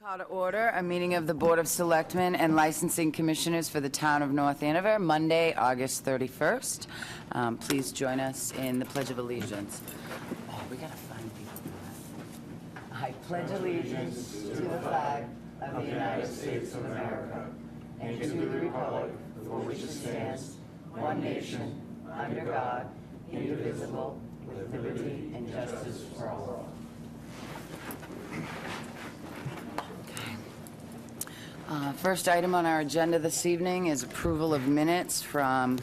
Call to order a meeting of the Board of Selectmen and Licensing Commissioners for the Town of North Andover, Monday, August 31st. Please join us in the Pledge of Allegiance. Oh, we gotta find people for that. I pledge allegiance to the flag of the United States of America and to the republic for which it stands, one nation, under God, indivisible, with liberty and justice for all. First item on our agenda this evening is approval of minutes from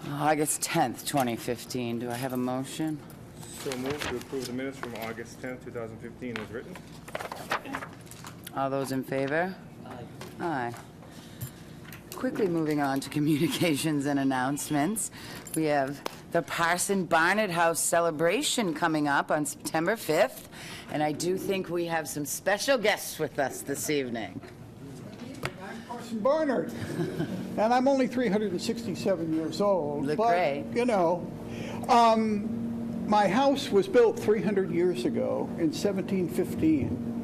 August 10th, 2015. Do I have a motion? So moved to approve the minutes from August 10th, 2015 as written. All those in favor? Aye. Aye. Quickly moving on to communications and announcements. We have the Parson Barnett House celebration coming up on September 5th, and I do think we have some special guests with us this evening. I'm Parson Barnard, and I'm only 367 years old. Look but, great. You know, my house was built 300 years ago in 1715,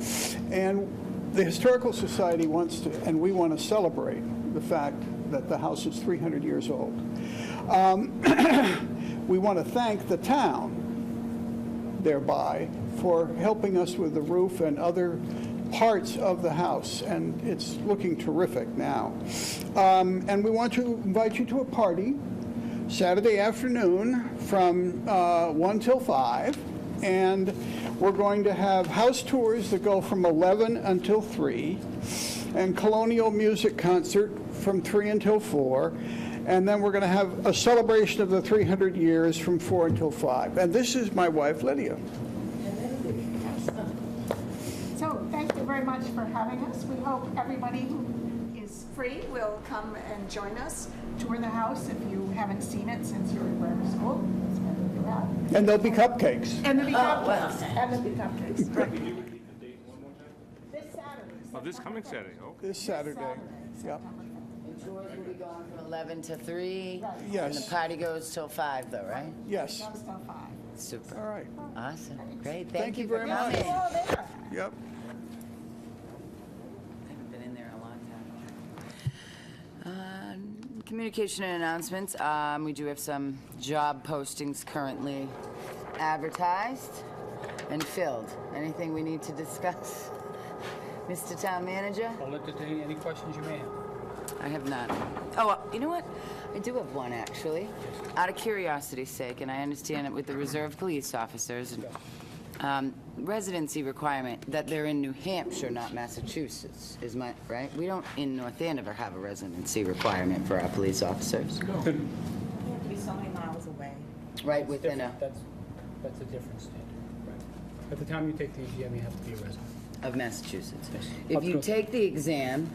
and the Historical Society wants to, and we want to celebrate the fact that the house is 300 years old. We want to thank the town thereby for helping us with the roof and other parts of the house, and it's looking terrific now. And we want to invite you to a party Saturday afternoon from 1 till 5, and we're going to have house tours that go from 11 until 3, and colonial music concert from 3 until 4, and then we're going to have a celebration of the 300 years from 4 until 5. And this is my wife, Lydia. So thank you very much for having us. We hope everybody who is free will come and join us, tour the house if you haven't seen it since you were in grammar school. It's better to do that. And there'll be cupcakes. And there'll be cupcakes. well. And there'll be cupcakes. Right. Can you repeat the date one more time? This Saturday. Oh, this coming Saturday, okay. This Saturday. Yep. And tours will be going from 11 to 3. Right. Yes. And the party goes till 5, though, right? Yes. Comes till 5. Super. All right. Awesome. Great. Thank you for very much. coming. Oh, there. Yep. I haven't been in there in a long time. Communication and announcements. We do have some job postings currently advertised and filled. Anything we need to discuss? Mr. Town Manager? I'll entertain any questions you may have. I have none. Oh, you know what? I do have one, actually. Out of curiosity's sake, and I understand it with the reserve police officers, and residency requirement that they're in New Hampshire, not Massachusetts, is my, right? We don't in North Andover have a residency requirement for our police officers. You have to be so many miles away. Right within a, That's a different standard. Right. At the time you take the exam, you have to be a resident. of Massachusetts. Yes. If Up you to- take the exam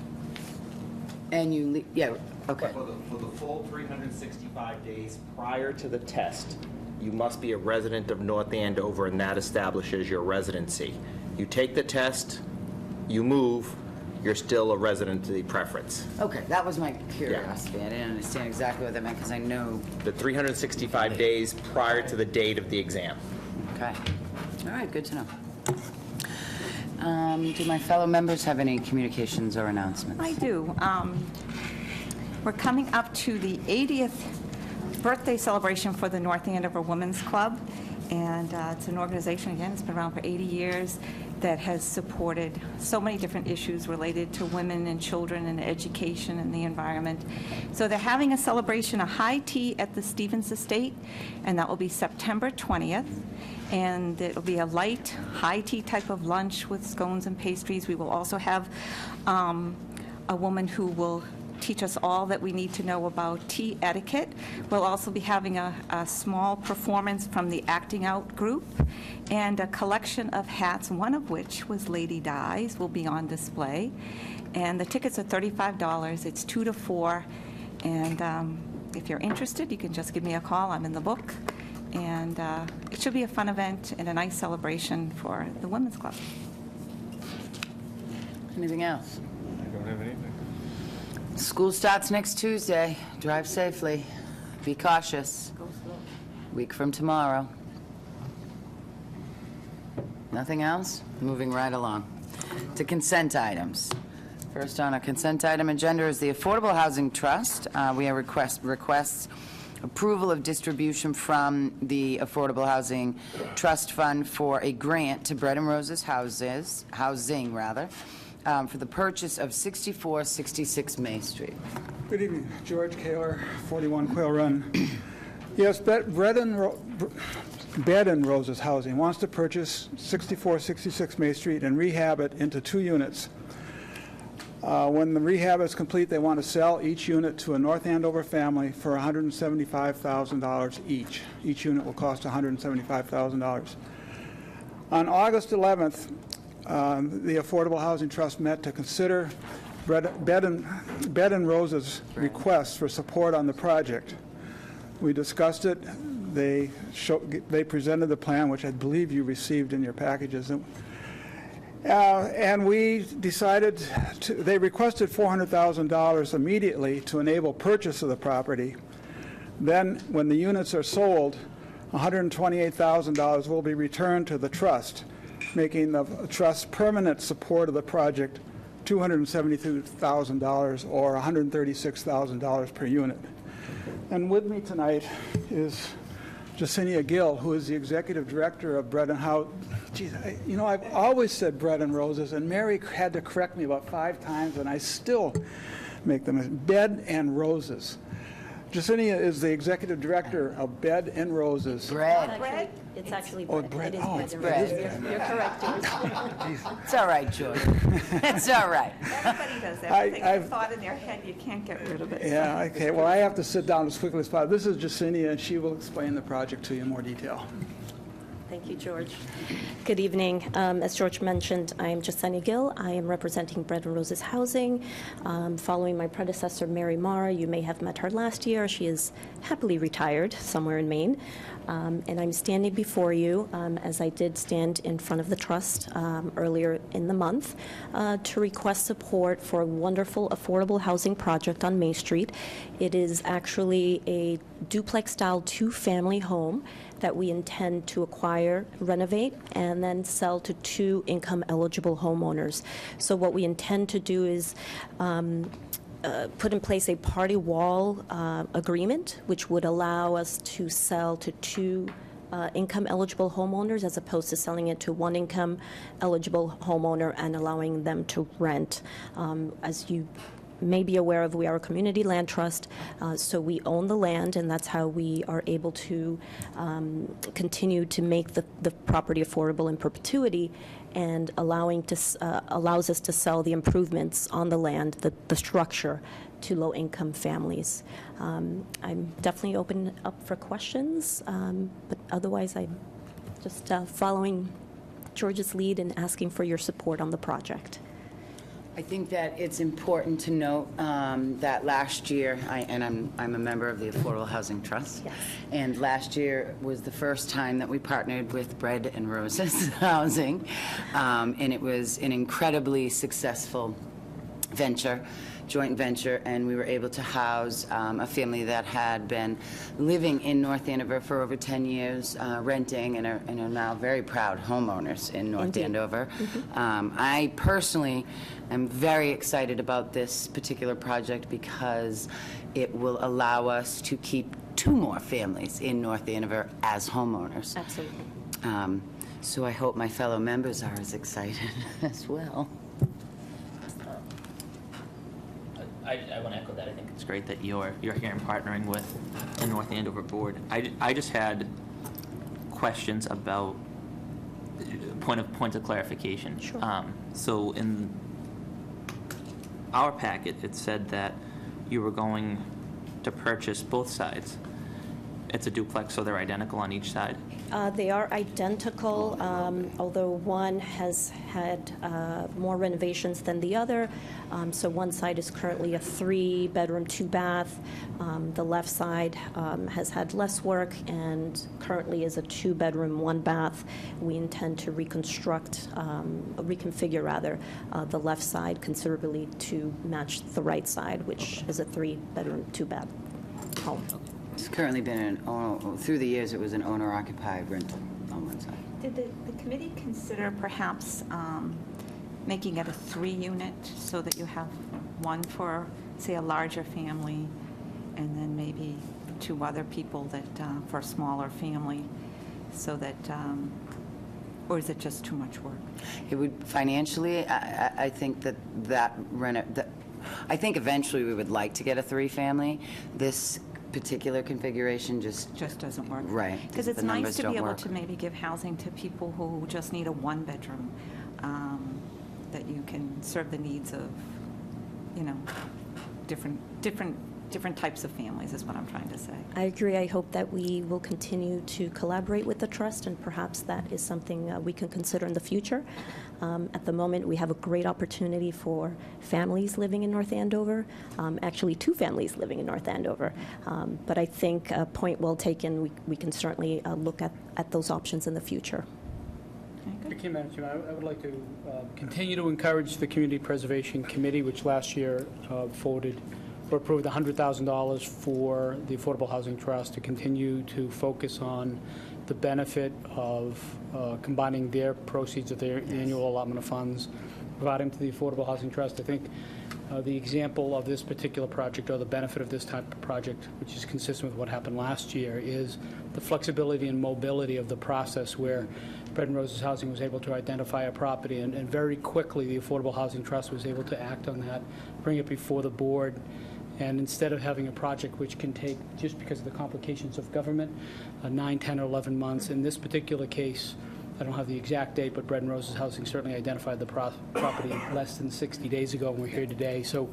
and you leave, yeah, okay. For the full 365 days prior to the test, you must be a resident of North Andover, and that establishes your residency. You take the test, you move, you're still a residency preference. Okay, that was my curiosity. I didn't understand exactly what that meant because I know. The 365 days prior to the date of the exam. Okay. All right, good to know. Do my fellow members have any communications or announcements? I do. We're coming up to the 80th birthday celebration for the North Andover Women's Club, and it's an organization, again, it's been around for 80 years, that has supported so many different issues related to women and children and education and the environment. So they're having a celebration, a high tea at the Stevens Estate, and that will be September 20th. And it'll be a light, high tea type of lunch with scones and pastries. We will also have a woman who will teach us all that we need to know about tea etiquette. We'll also be having a small performance from the Acting Out group, and a collection of hats, one of which was Lady Di's, will be on display. And the tickets are $35. It's 2 to 4. And if you're interested, you can just give me a call. I'm in the book. And it should be a fun event and a nice celebration for the Women's Club. Anything else? I don't have anything. School starts next Tuesday. Drive safely. Be cautious. Week from tomorrow. Nothing else? Moving right along. to consent items. First on our consent item agenda is the Affordable Housing Trust. We have requests approval of distribution from the Affordable Housing Trust Fund for a grant to Bread and Roses Housing, for the purchase of 6466 May Street. Good evening, George Kaler, 41 Quail Run. Yes, Bed and Roses Housing wants to purchase 6466 May Street and rehab it into 2 units. When the rehab is complete, they want to sell each unit to a North Andover family for $175,000 each. Each unit will cost $175,000. On August 11th, the Affordable Housing Trust met to consider Bed and Roses' request for support on the project. We discussed it. They presented the plan, which I believe you received in your packages. And we decided they requested $400,000 immediately to enable purchase of the property. Then, when the units are sold, $128,000 will be returned to the trust, making the trust's permanent support of the project $272,000 or $136,000 per unit. And with me tonight is Jacinia Gill, who is the executive director of Bread and House. Geez, I've always said Bread and Roses, and Mary had to correct me about 5 times, and I still make them Bed and Roses. Jacinia is the executive director of Bed and Roses. Bread. It's actually Oh, bread. bread. It is Oh, bread it's and bread. roses. You're correct, George. It's all right, George. It's all right. Everybody does everything. A thought in their head, you can't get rid of it. Yeah, okay. Well, I have to sit down as quickly as possible. This is Jacinia, and she will explain the project to you in more detail. Thank you, George. Good evening. As George mentioned, I am Jacinia Gill. I am representing Bread and Roses Housing. Following my predecessor, Mary Marr, you may have met her last year. She is happily retired somewhere in Maine. And I'm standing before you, as I did stand in front of the trust earlier in the month, to request support for a wonderful affordable housing project on May Street. It is actually a duplex-style 2-family home that we intend to acquire, renovate, and then sell to 2 income-eligible homeowners. So what we intend to do is put in place a party wall agreement, which would allow us to sell to 2 income-eligible homeowners as opposed to selling it to 1 income-eligible homeowner and allowing them to rent. As you may be aware of, we are a community land trust, so we own the land, and that's how we are able to continue to make the property affordable in perpetuity, and allows us to sell the improvements on the land, the structure, to low-income families. I'm definitely open up for questions, but otherwise I'm just following George's lead and asking for your support on the project. I think that it's important to note that last year, I'm a member of the Affordable Housing Trust. Yes. And last year was the first time that we partnered with Bread and Roses Housing. And it was an incredibly successful joint venture, and we were able to house a family that had been living in North Andover for over 10 years, renting, and are now very proud homeowners in North Indeed. Andover. I personally am very excited about this particular project because it will allow us to keep 2 more families in North Andover as homeowners. Absolutely. So I hope my fellow members are as excited as well. I want to echo that. I think it's great that you're here and partnering with the North Andover Board. I just had questions about points of clarification. Sure. So in our packet, it said that you were going to purchase both sides. It's a duplex, so they're identical on each side. They are identical, although one has had more renovations than the other. So one side is currently a 3-bedroom, 2-bath. The left side has had less work and currently is a 2-bedroom, 1-bath. We intend to reconfigure the left side considerably to match the right side, which is a 3-bedroom, 2-bath home. It's currently been through the years, it was an owner-occupied rental on one side. Did the committee consider perhaps making it a 3-unit so that you have one for, say, a larger family, and then maybe 2 other people that, for a smaller family, so that, or is it just too much work? It would, financially, I think I think eventually we would like to get a 3-family. This particular configuration just Doesn't work. Right. Because it's The nice numbers to don't be able work. to maybe give housing to people who just need a 1-bedroom, that you can serve the needs of, you know, different types of families, is what I'm trying to say. I agree. I hope that we will continue to collaborate with the trust, and perhaps that is something we can consider in the future. At the moment, we have a great opportunity for families living in North Andover, actually 2 families living in North Andover. But I think, point well taken, we can certainly look at those options in the future. Thank you, Madam Chairman. I would like to continue to encourage the Community Preservation Committee, which last year voted or approved $100,000 for the Affordable Housing Trust, to continue to focus on the benefit of combining their proceeds of their annual allotment of funds, providing to the Affordable Housing Trust. I think the example of this particular project, or the benefit of this type of project, which is consistent with what happened last year, is the flexibility and mobility of the process, where Bread and Roses Housing was able to identify a property, and very quickly the Affordable Housing Trust was able to act on that, bring it before the board. And instead of having a project which can take, just because of the complications of government, 9, 10, or 11 months, in this particular case, I don't have the exact date, but Bread and Roses Housing certainly identified the property less than 60 days ago, and we're here today. So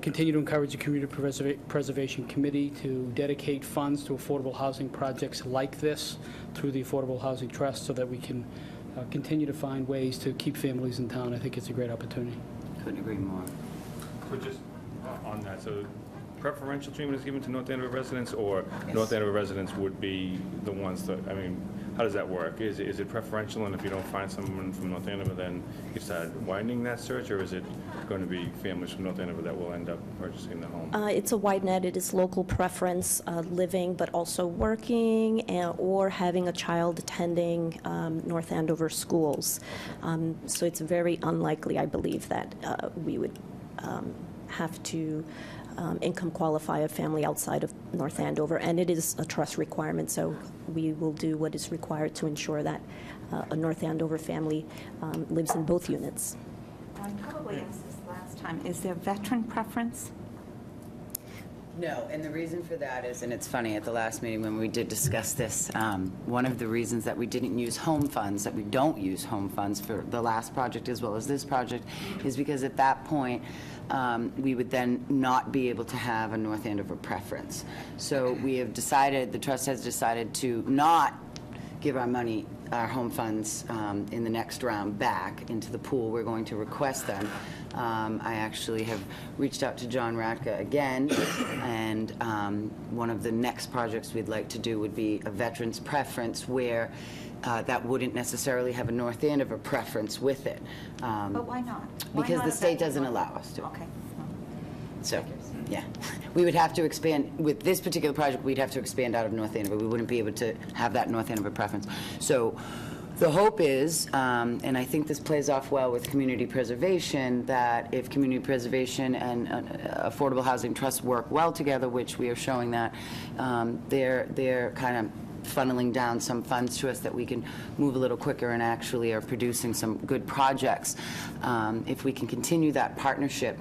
continue to encourage the Community Preservation Committee to dedicate funds to affordable housing projects like this through the Affordable Housing Trust, so that we can continue to find ways to keep families in town. I think it's a great opportunity. Couldn't agree more. So just on that, so preferential treatment is given to North Andover residents, or North Andover residents would be the ones that, I mean, how does that work? Is it preferential, and if you don't find someone from North Andover, then you start widening that search, or is it going to be families from North Andover that will end up purchasing the home? It's a wide net. It is local preference, living but also working, or having a child attending North Andover schools. So it's very unlikely, I believe, that we would have to income qualify a family outside of North Andover, and it is a trust requirement, so we will do what is required to ensure that a North Andover family lives in both units. I probably asked this last time, is there veteran preference? No, and the reason for that is, and it's funny, at the last meeting when we did discuss this, one of the reasons that we didn't use home funds, that we don't use home funds for the last project as well as this project, is because at that point, we would then not be able to have a North Andover preference. So we have decided, the trust has decided to not give our money, our home funds, in the next round back into the pool. We're going to request them. I actually have reached out to John Radka again, and one of the next projects we'd like to do would be a veterans preference, where that wouldn't necessarily have a North Andover preference with it. But why not? Why Because not the if state that doesn't would allow work? us to. Okay. So, yeah. We would have to expand, with this particular project, we'd have to expand out of North Andover. We wouldn't be able to have that North Andover preference. So the hope is, and I think this plays off well with community preservation, that if community preservation and affordable housing trusts work well together, which we are showing that, they're kind of funneling down some funds to us that we can move a little quicker and actually are producing some good projects. If we can continue that partnership,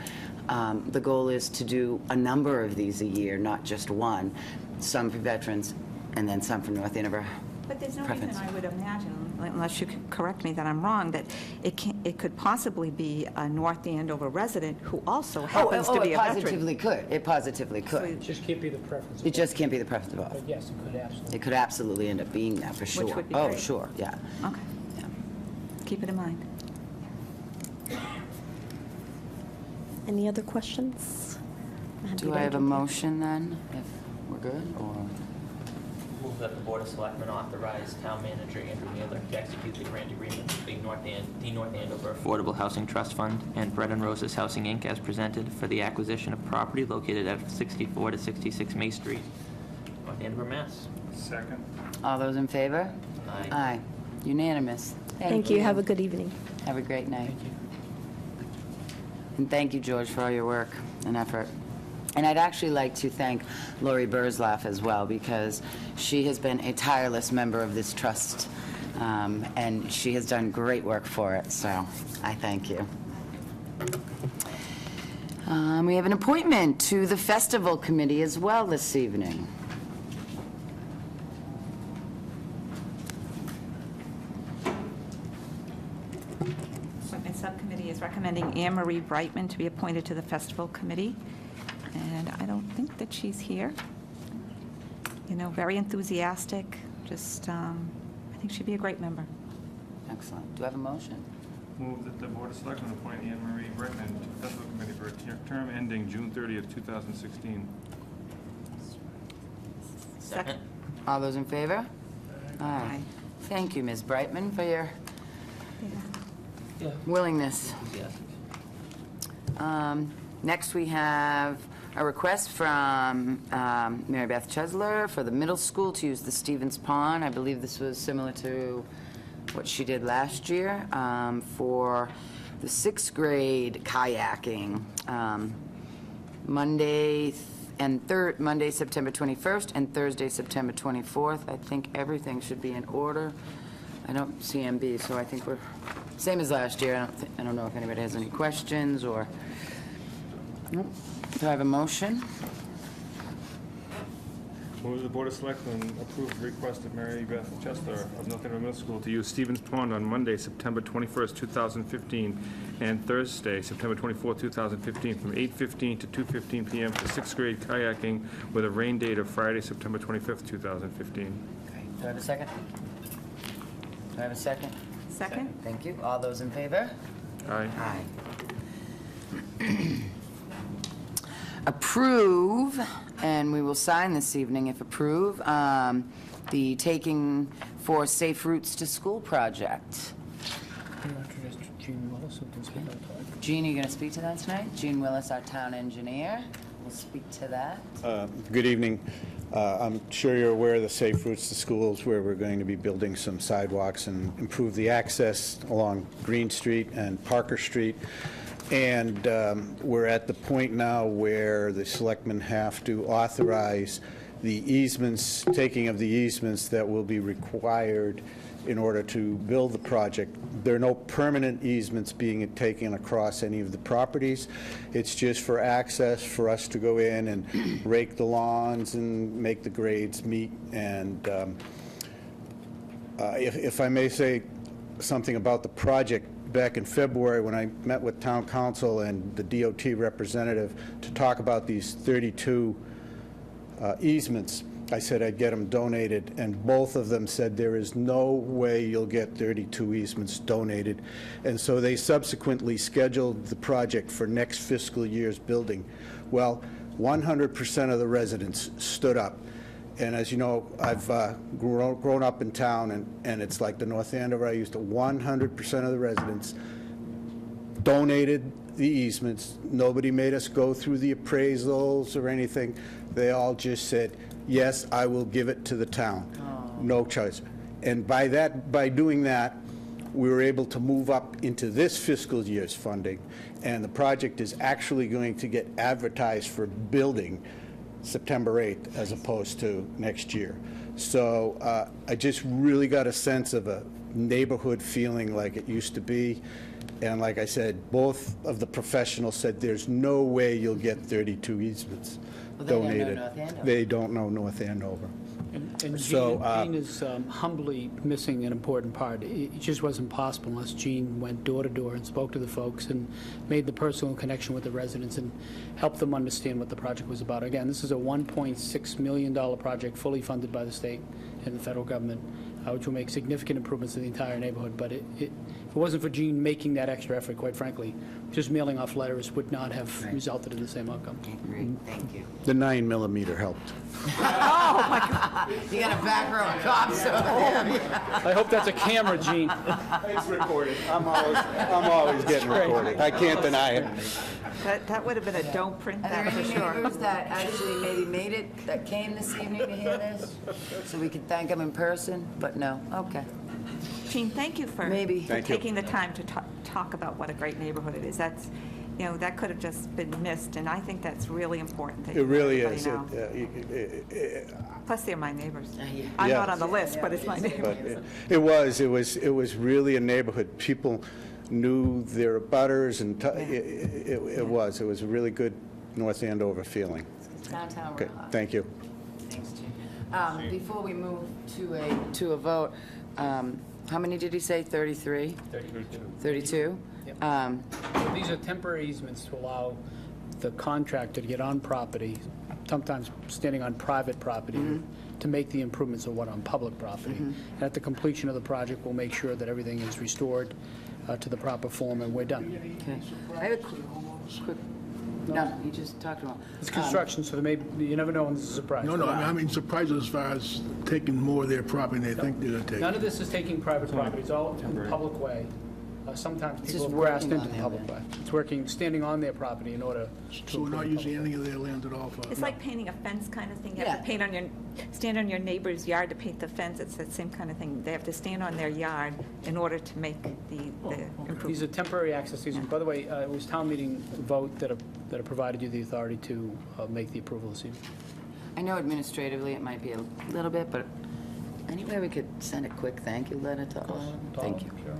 the goal is to do a number of these a year, not just one, some for veterans and then some for North Andover. But there's no preference. reason I would imagine, unless you can correct me that I'm wrong, that it could possibly be a North Andover resident who also happens to be a It veteran. positively could. It positively could. It just can't be the preference. of It just both. can't be the preference of both. But yes, it could absolutely. It could absolutely end up being that, for sure. would be Oh, great. sure, yeah. Okay, Yeah. keep it in mind. Any other questions? I'm happy Do to I have a entertain. motion then, if we're good, or? Move that the Board of Selectmen authorize Town Manager Andrew Mueller to execute the grant agreement between the North Andover Affordable Housing Trust Fund and Bread and Roses Housing, Inc. as presented for the acquisition of property located at 64 to 66 May Street, North Andover, Mass. Second. All those in favor? Aye. Aye. Unanimous. Thank you. Have a good evening. Have a great night. Thank you. And thank you, George, for all your work and effort. And I'd actually like to thank Lori Burzlaff as well, because she has been a tireless member of this trust, and she has done great work for it, so I thank you. We have an appointment to the Festival Committee as well this evening. Appointment Subcommittee is recommending Anne Marie Brightman to be appointed to the Festival Committee, and I don't think that she's here. You know, very enthusiastic, just, I think she'd be a great member. Excellent. Do I have a motion? Move that the Board of Selectmen appoint Anne Marie Bregman to the Festival Committee for a term ending June 30th, 2016. Second? All those in favor? Aye. Thank you, Ms. Brightman, for your willingness. Next, we have a request from Mary Beth Chesler for the middle school to use the Stevens Pond. I believe this was similar to what she did last year for the 6th grade kayaking. Monday, September 21st, and Thursday, September 24th. I think everything should be in order. I don't see MB, so I think we're same as last year. I don't know if anybody has any questions or. Nope. Do I have a motion? Move that the Board of Selectmen approve the request of Mary Beth Chesler of North Andover Middle School to use Stevens Pond on Monday, September 21st, 2015, and Thursday, September 24th, 2015, from 8:15 to 2:15 p.m. for 6th grade kayaking with a rain date of Friday, September 25th, 2015. Okay. Do I have a second? Do I have a second? Second? Thank you. All those in favor? Aye. Aye. Approve, and we will sign this evening if approve, the Taking for Safe Routes to School project. Jean, are you going to speak to that tonight? Jean Willis, our town engineer, will speak to that. Good evening. I'm sure you're aware of the Safe Routes to Schools, where we're going to be building some sidewalks and improve the access along Green Street and Parker Street. And we're at the point now where the selectmen have to authorize the easements, taking of the easements that will be required in order to build the project. There are no permanent easements being taken across any of the properties. It's just for access for us to go in and rake the lawns and make the grades meet. And if I may say something about the project, back in February when I met with town council and the DOT representative to talk about these 32 easements, I said I'd get them donated, and both of them said there is no way you'll get 32 easements donated. And so they subsequently scheduled the project for next fiscal year's building. Well, 100% of the residents stood up. And as you know, I've grown up in town, and it's like the North Andover. I used to 100% of the residents donated the easements. Nobody made us go through the appraisals or anything. They all just said, yes, I will give it to the town. No choice. And by doing that, we were able to move up into this fiscal year's funding, and the project is actually going to get advertised for building September 8th as opposed to next year. So I just really got a sense of a neighborhood feeling like it used to be. And like I said, both of the professionals said there's no way you'll get 32 easements donated. They don't know North Andover. And So, Jean is humbly missing an important part. It just wasn't possible unless Jean went door to door and spoke to the folks and made the personal connection with the residents and helped them understand what the project was about. Again, this is a $1.6 million project fully funded by the state and the federal government, which will make significant improvements to the entire neighborhood. But if it wasn't for Jean making that extra effort, quite frankly, just mailing off letters would not have resulted in the same outcome. Great, thank you. The 9mm helped. Oh, my God. You got a back row of cops over there. I hope that's a camera, Jean. It's recorded. I'm always getting recorded. I can't deny it. That would have been a don't print Are there that for any sure. neighbors that actually maybe made it, that came this evening to hear this? So we could thank them in person, but no, okay. Jean, thank you for Maybe. taking the time to talk about what a great neighborhood it is. That's, you know, that could have just been missed, and I think that's really important. that It really everybody is. know. Plus, they're my neighbors. Yeah. I'm Yeah. not on the list, but it's my neighbors. But it was really a neighborhood. People knew their abutters, and it was a really good North Andover feeling. Downtown Okay, Rock. thank you. Thanks, Chief. Before we move to a vote, how many did he say, 33? 32? Yep. These are temporary easements to allow the contractor to get on property, sometimes standing on private property, to make the improvements of what on public property. And at the completion of the project, we'll make sure that everything is restored to the proper form, and we're done. Okay. I have a quick, no, you just talked about. It's construction, so you never know when this is a surprise. No, I mean, surprised as far as taking more of their property than they think they're going to take. None of this is taking private property, it's all in the public way. Sometimes It's people just have grassed working into on the their public way. It's working, standing on their property in order to... So we're not using any of their land at all for... It's like painting a fence kind of thing. You have to Yeah. stand on your neighbor's yard to paint the fence. It's the same kind of thing. They have to stand on their yard in order to make the improvement. These are temporary access easements. By the way, it was town meeting vote that have provided you the authority to make the approval this evening. I know administratively it might be a little bit, but anyway, we could send a quick thank you letter to all of them. Thank you. Sure.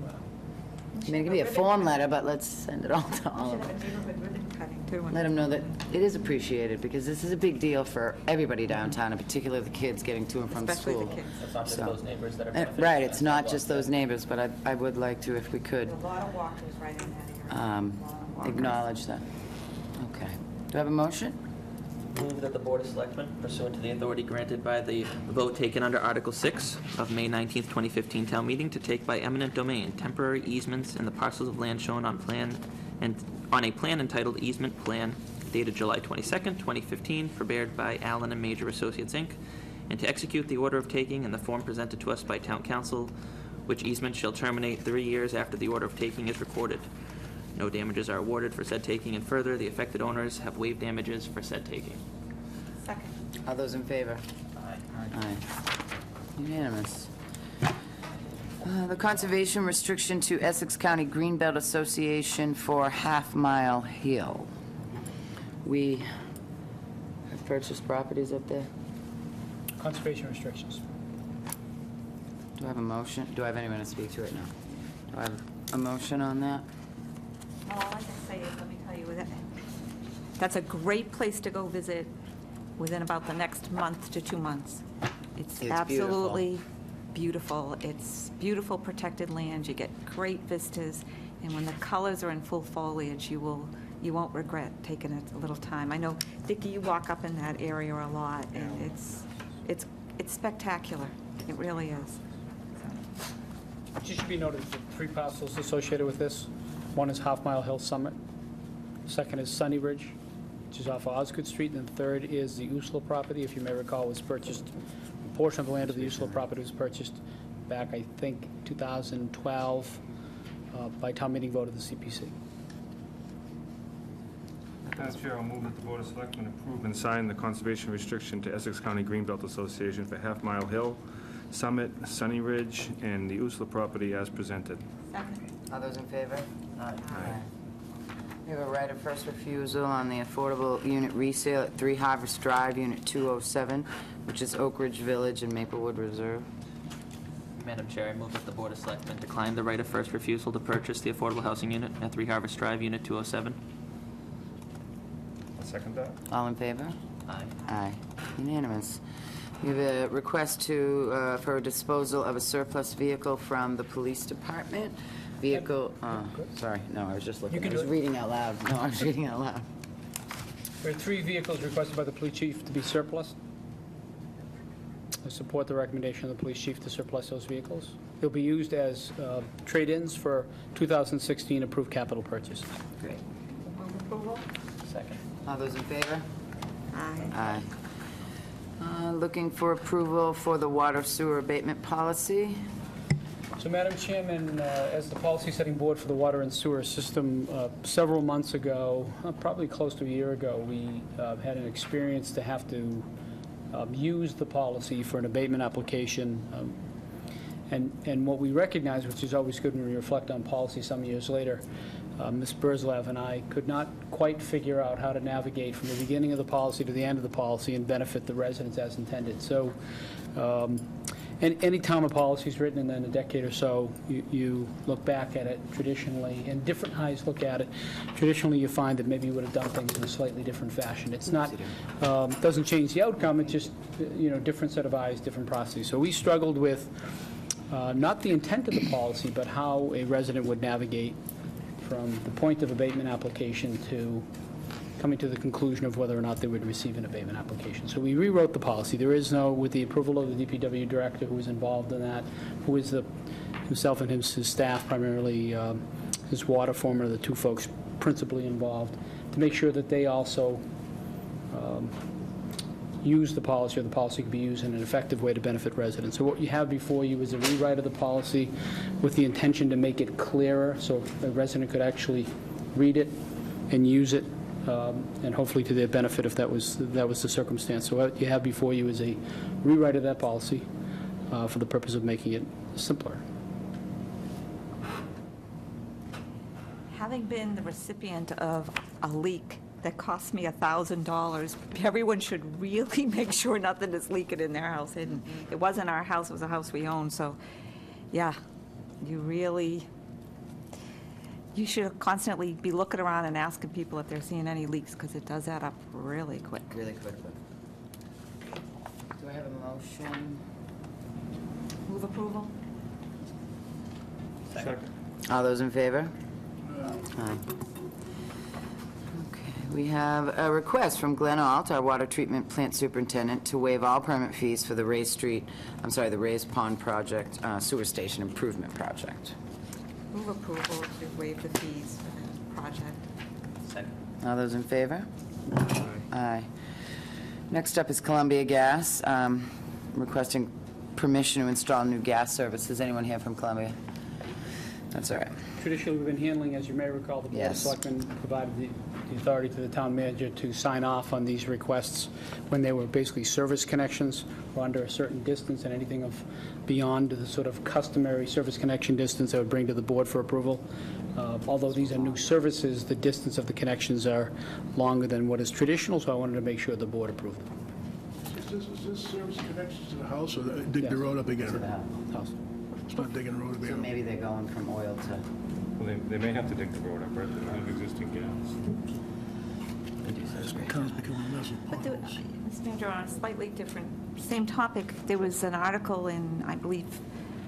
I mean, it could be a form letter, but let's send it all to all of them. Neighborhood ribbon cutting, too. Let them know that it is appreciated, because this is a big deal for everybody downtown, and particularly the kids getting to and from Especially school. the kids. It's not just So- those neighbors that are Right, benefiting. it's not just those neighbors, but I would like to, if we could, A lot of walkers right in that area. A lot of walkers. acknowledge that. Okay. Do I have a motion? Move that the Board of Selectmen, pursuant to the authority granted by the vote taken under Article 6 of May 19th, 2015 town meeting, to take by eminent domain temporary easements in the parcels of land shown on a plan entitled Easement Plan dated July 22nd, 2015, prepared by Allen and Major Associates, Inc., and to execute the order of taking in the form presented to us by Town Council, which easement shall terminate 3 years after the order of taking is recorded. No damages are awarded for said taking, and further, the affected owners have waived damages for said taking. Second. All those in favor? Aye. Unanimous. The conservation restriction to Essex County Greenbelt Association for Half Mile Hill. We have purchased properties up there. Conservation restrictions. Do I have a motion? Do I have anyone to speak to it now? Do I have a motion on that? All I can say is, let me tell you, that's a great place to go visit within about the next month to 2 months. It's beautiful. absolutely beautiful. It's beautiful protected land. You get great vistas, and when the colors are in full foliage, you won't regret taking a little time. I know, Vicki, you walk up in that area a lot, and it's spectacular. It really is. It should be noted that 3 parcels associated with this. One is Half Mile Hill Summit. Second is Sunny Ridge, which is off Osgood Street. And the third is the Usla property, if you may recall, was purchased, a portion of the land of the Usla property was purchased back, I think, 2012 by town meeting vote of the CPC. Madam Chair, I'll move that the Board of Selectmen approve and sign the conservation restriction to Essex County Greenbelt Association for Half Mile Hill, Summit, Sunny Ridge, and the Usla property as presented. Second. All those in favor? Aye. We have a right of first refusal on the affordable unit resale at 3 Harvest Drive, Unit 207, which is Oak Ridge Village and Maplewood Reserve. Madam Chair, I move that the Board of Selectmen decline the right of first refusal to purchase the affordable housing unit at 3 Harvest Drive, Unit 207. I'll second that. All in favor? Aye. Aye. Unanimous. We have a request for a disposal of a surplus vehicle from the police department. Vehicle, sorry, no, I was just looking, You can I was do it. reading out loud. No, I was reading out loud. There are 3 vehicles requested by the police chief to be surplus. I support the recommendation of the police chief to surplus those vehicles. They'll be used as trade-ins for 2016 approved capital purchases. Great. Move approval? Second. All those in favor? Aye. Aye. Looking for approval for the water sewer abatement policy. So, Madam Chairman, as the policy-setting board for the water and sewer system, several months ago, probably close to a year ago, we had an experience to have to use the policy for an abatement application. And what we recognize, which is always good when we reflect on policy some years later, Ms. Burzlev and I could not quite figure out how to navigate from the beginning of the policy to the end of the policy and benefit the residents as intended. So, and any time a policy is written, and then a decade or so, you look back at it traditionally, and different eyes look at it. Traditionally, you find that maybe you would have done things in a slightly different fashion. It's not, doesn't change the outcome, it's just, different set of eyes, different processes. So we struggled with not the intent of the policy, but how a resident would navigate from the point of abatement application to coming to the conclusion of whether or not they would receive an abatement application. So we rewrote the policy. There is no, with the approval of the DPW director who is involved in that, who is himself and his staff, primarily his water foreman, are the two folks principally involved, to make sure that they also use the policy, or the policy can be used in an effective way to benefit residents. So what you have before you is a rewrite of the policy with the intention to make it clearer so a resident could actually read it and use it, and hopefully to their benefit if that was the circumstance. So what you have before you is a rewrite of that policy for the purpose of making it simpler. Having been the recipient of a leak that cost me $1,000, everyone should really make sure nothing is leaking in their house. And it wasn't our house, it was a house we owned. So, yeah, you should constantly be looking around and asking people if they're seeing any leaks, because it does add up really quick. Really quickly. Do I have a motion? Move approval? All those in favor? Aye. Okay, we have a request from Glenn Alt, our water treatment plant superintendent, to waive all permit fees for the Raised Pond Project sewer station improvement project. Move approval to waive the fees for the project. Second. All those in favor? Aye. Next up is Columbia Gas, requesting permission to install new gas services. Anyone here from Columbia? That's all right. Traditionally, we've been handling, as you may recall, the Board of Yes. Selectmen provided the authority to the town manager to sign off on these requests when they were basically service connections or under a certain distance, and anything of beyond the sort of customary service connection distance I would bring to the board for approval. Although these are new services, the distance of the connections are longer than what is traditional, so I wanted to make sure the board approved them. Is this service connections to the house, or dig the road up To the again? house. It's not digging the road up So again. maybe they're going from oil to... Well, they may have to dig the road up, right? They don't have existing gas. The town's becoming a mess of But there, potholes. Mr. Manager, on a slightly different, same topic, there was an article in, I believe,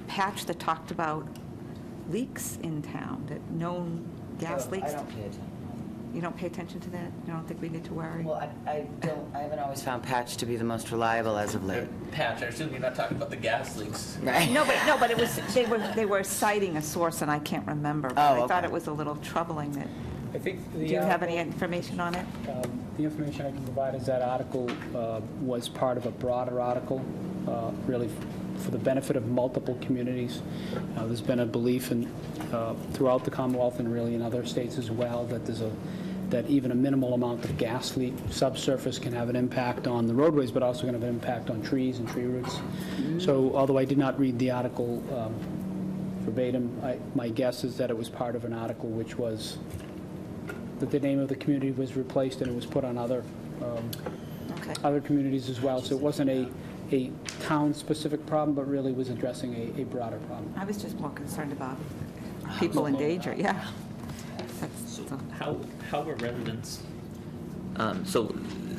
Patch that talked about leaks in town, that known gas leaks. I don't pay attention. You don't pay attention to that? You don't think we need to worry? Well, I haven't always found Patch to be the most reliable as of late. Patch, I assume you're not talking about the gas leaks. Right? No, but it was, they were citing a source, and I can't remember. But Oh, I thought okay. it was a little troubling that, I think do you have any information on it? The information I can provide is that article was part of a broader article, really for the benefit of multiple communities. There's been a belief throughout the Commonwealth and really in other states as well that even a minimal amount of gas leak subsurface can have an impact on the roadways, but also can have an impact on trees and tree roots. So although I did not read the article verbatim, my guess is that it was part of an article which was that the name of the community was replaced and it was put on other communities as well. So it wasn't a town-specific problem, but really was addressing a broader problem. I was just more concerned about people in danger, yeah. How are residents, so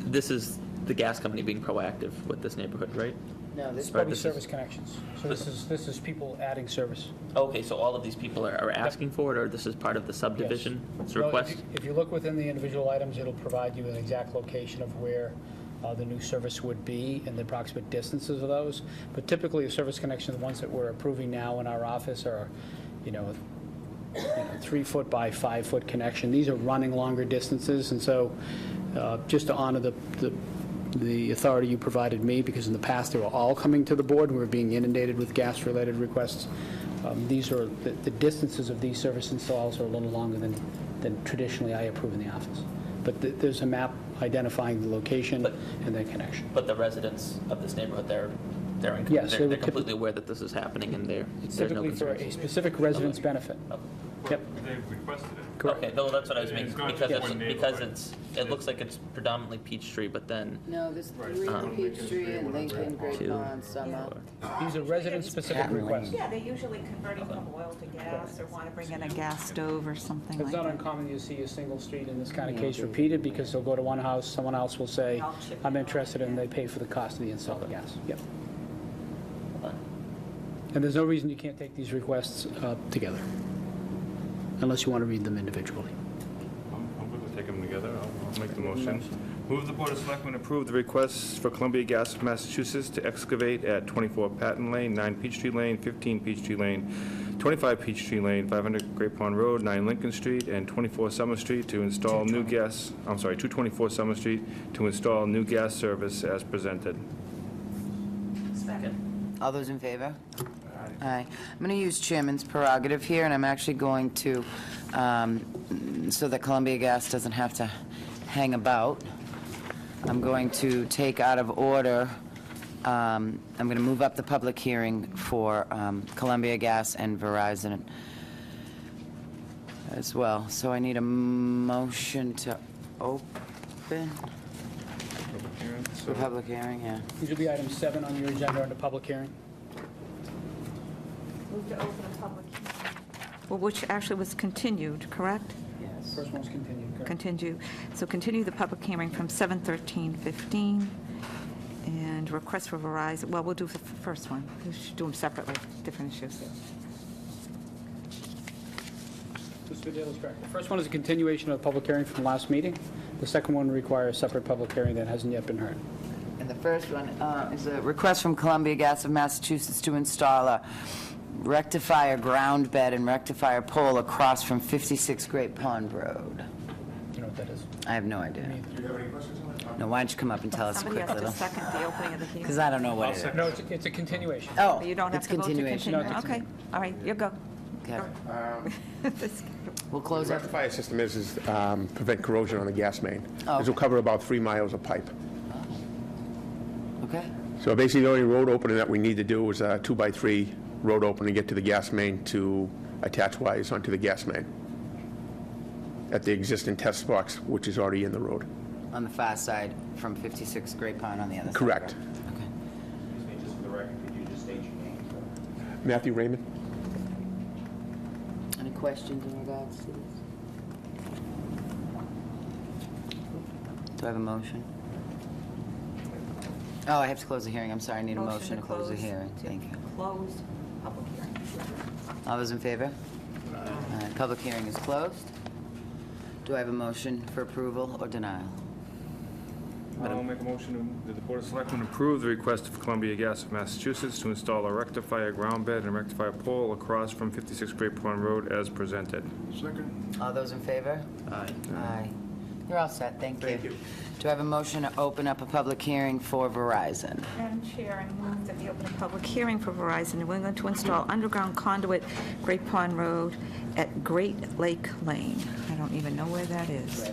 this is the gas company being proactive with this neighborhood, right? No, this Probably this is- service connections. So this is people adding service. Okay, so all of these people are asking for it, or this is part of the subdivision's Well, request? If you look within the individual items, it'll provide you an exact location of where the new service would be and the approximate distances of those. But typically, a service connection, the ones that we're approving now in our office are, 3-foot by 5-foot connection. These are running longer distances, and so just to honor the authority you provided me, because in the past they were all coming to the board, we were being inundated with gas-related requests. These are, the distances of these service installs are a little longer than traditionally I approve in the office. But there's a map identifying the location and their connection. But the residents of this neighborhood, they're Yes, they they're would completely aware that this is happening, and It's there's no typically for concerns. a specific resident's benefit. Yep. They've requested it. Okay, no, that's what I was It's making, not because just it's, one because neighborhood. it looks like it's predominantly Peachtree, but then No, there's three Um, in Peachtree and Lincoln, Great Two. Pond, Summer. These are resident-specific requests. Yeah, they're usually converting from oil to gas or want to bring in a gas stove or something It's like not that. uncommon to see a single street in this kind of case repeated, because they'll go to one house, someone else will say, I'm interested, and they pay for the cost of the install of gas. Yep. And there's no reason you can't take these requests together, unless you want to read them individually. I'm good with taking them together. I'll make the motion. Move the Board of Selectmen approve the requests for Columbia Gas of Massachusetts to excavate at 24 Patton Lane, 9 Peachtree Lane, 15 Peachtree Lane, 25 Peachtree Lane, 500 Great Pond Road, 9 Lincoln Street, and 24 Summer Street to install new gas, 224 Summer Street to install new gas service as presented. second. All those in favor? Aye. I'm going to use chairman's prerogative here, and I'm actually going to, so that Columbia Gas doesn't have to hang about, I'm going to take out of order, I'm going to move up the public hearing for Columbia Gas and Verizon as well. So I need a motion to open the public hearing, yeah. These will be item 7 on your agenda under public hearing. Move to open a public hearing. Well, which actually was continued, correct? Yes. First one's continued, correct? Continue. So continue the public hearing from 7/13/15 and request for Verizon, well, we'll do the first one. We should do them separately, different issues. Mr. Padilla is correct. The first one is a continuation of the public hearing from last meeting. The second one requires a separate public hearing that hasn't yet been heard. And the first one is a request from Columbia Gas of Massachusetts to install a rectifier ground bed and rectifier pole across from 56 Great Pond Road. You know what that is? I have no idea. No, why don't you come up and tell us a Somebody quick has to little, second the opening of the because hearing. I don't know what it is. No, it's a continuation. Oh, But you don't have it's to vote to continuation. continue. No, it's Okay, all right, you go. Okay. This- We'll close up. Rectifier system is prevent corrosion on the gas main. Oh, This will okay. cover about 3 miles of pipe. Okay. So basically, the only road opening that we need to do is a 2x3 road opening to get to the gas main to attach wires onto the gas main at the existing test box, which is already in the road. On the far side from 56 Great Pond on the other side. Correct. Okay. Excuse me, just for the record, could you just state your name? Matthew Raymond? Any questions in regards to this? Do I have a motion? Oh, I have to close the hearing. I'm sorry. I need a motion to close the hearing. Thank you. Close public hearing. All those in favor? Public hearing is closed. Do I have a motion for approval or denial? I'll make a motion that the Board of Selectmen approve the request of Columbia Gas of Massachusetts to install a rectifier ground bed and rectifier pole across from 56 Great Pond Road as presented. Second? All those in favor? Aye. Aye. You're all set. Thank you. Thank you. Do I have a motion to open up a public hearing for Verizon? Madam Chair, I move that we open a public hearing for Verizon New England to install underground conduit Great Pond Road at Great Lake Lane. I don't even know where that is.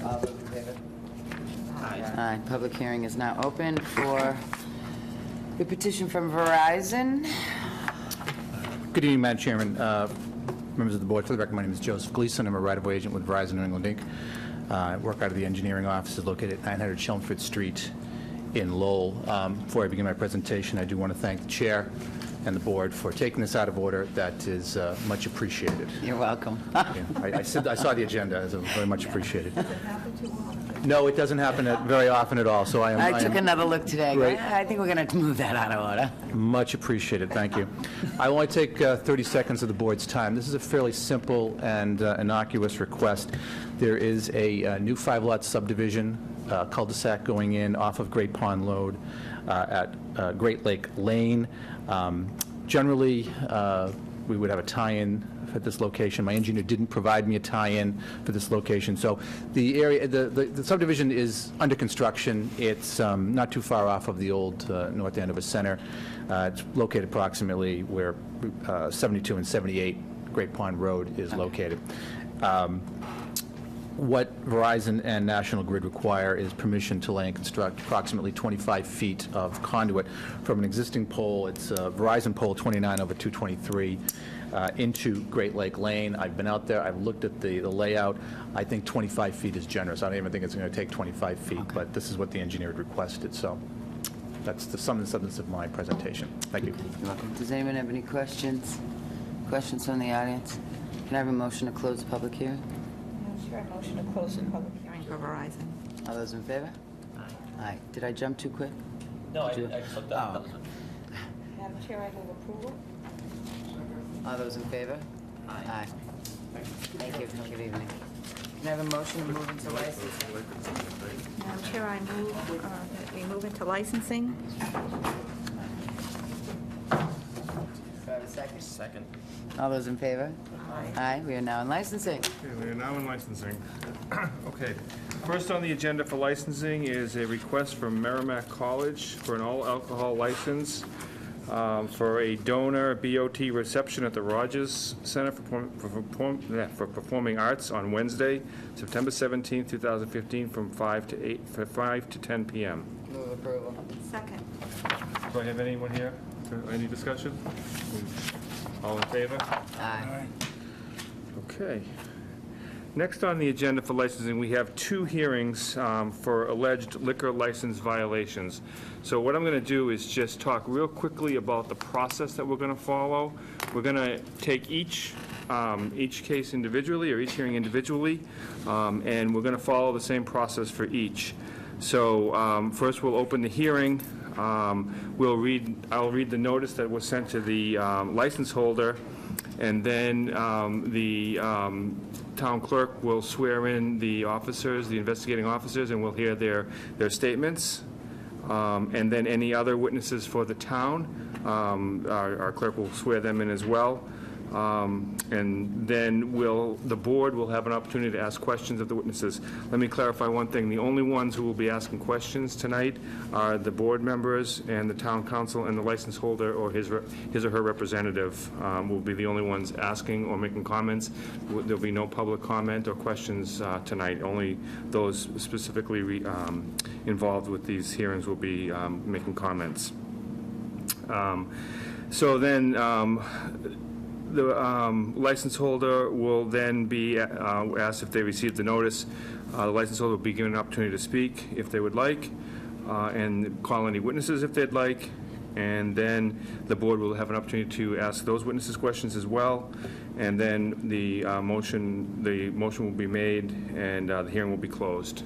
All those in favor? Aye. Public hearing is now open for the petition from Verizon. Good evening, Madam Chairman, members of the board. For the record, my name is Joseph Gleason. I'm a right-of-way agent with Verizon New England, Inc. I work out of the engineering office located at 900 Chelmsford Street in Lowell. Before I begin my presentation, I do want to thank the chair and the board for taking this out of order. That is much appreciated. You're welcome. Yeah, I saw the agenda, it's very much appreciated. No, it doesn't happen very often at all, so I am... I took another look today. Great. I think we're going to move that out of order. Much appreciated, thank you. I will only take 30 seconds of the board's time. This is a fairly simple and innocuous request. There is a new 5-lot subdivision, cul-de-sac going in off of Great Pond Road at Great Lake Lane. Generally, we would have a tie-in at this location. My engineer didn't provide me a tie-in for this location. So the area, the subdivision is under construction. It's not too far off of the old North Andover Center. It's located approximately where 72 and 78 Great Pond Road is located. What Verizon and National Grid require is permission to lay and construct approximately 25 feet of conduit from an existing pole. It's a Verizon pole 29 over 223 into Great Lake Lane. I've been out there, I've looked at the layout. I think 25 feet is generous. I don't even think it's going to take 25 feet, but this is what the engineer had requested, so that's the sum and substance of my presentation. Thank you. You're welcome. Does anyone have any questions? Questions from the audience? Can I have a motion to close the public hearing? Sure, motion to close the public hearing for Verizon. All those in favor? Aye. Did I jump too quick? No, I Did you- just looked up. Oh. Madam Chair, I move approval. All those in favor? Aye. Thank you. Good evening. Can I have a motion to move into licensing? Madam Chair, I move that we move into licensing. Do I have a second? Second. All those in favor? Aye. We are now in licensing. Okay, we are now in licensing. Okay, first on the agenda for licensing is a request from Merrimack College for an all-alcohol license for a donor BOT reception at the Rogers Center for Performing Arts on Wednesday, September 17, 2015, from 5 to 10 p.m. Move approval. Second. Do I have anyone here? Any discussion? All in favor? Aye. Okay. Next on the agenda for licensing, we have two hearings for alleged liquor license violations. So what I'm going to do is just talk real quickly about the process that we're going to follow. We're going to take each case individually, or each hearing individually, and we're going to follow the same process for each. So first we'll open the hearing. I'll read the notice that was sent to the license holder, and then the town clerk will swear in the officers, the investigating officers, and we'll hear their statements. And then any other witnesses for the town, our clerk will swear them in as well. And then the board will have an opportunity to ask questions of the witnesses. Let me clarify one thing. The only ones who will be asking questions tonight are the board members and the town council, and the license holder or his or her representative will be the only ones asking or making comments. There'll be no public comment or questions tonight. Only those specifically involved with these hearings will be making comments. So then, the license holder will then be asked if they received the notice. The license holder will be given an opportunity to speak if they would like, and call any witnesses if they'd like. And then the board will have an opportunity to ask those witnesses questions as well. And then the motion will be made, and the hearing will be closed.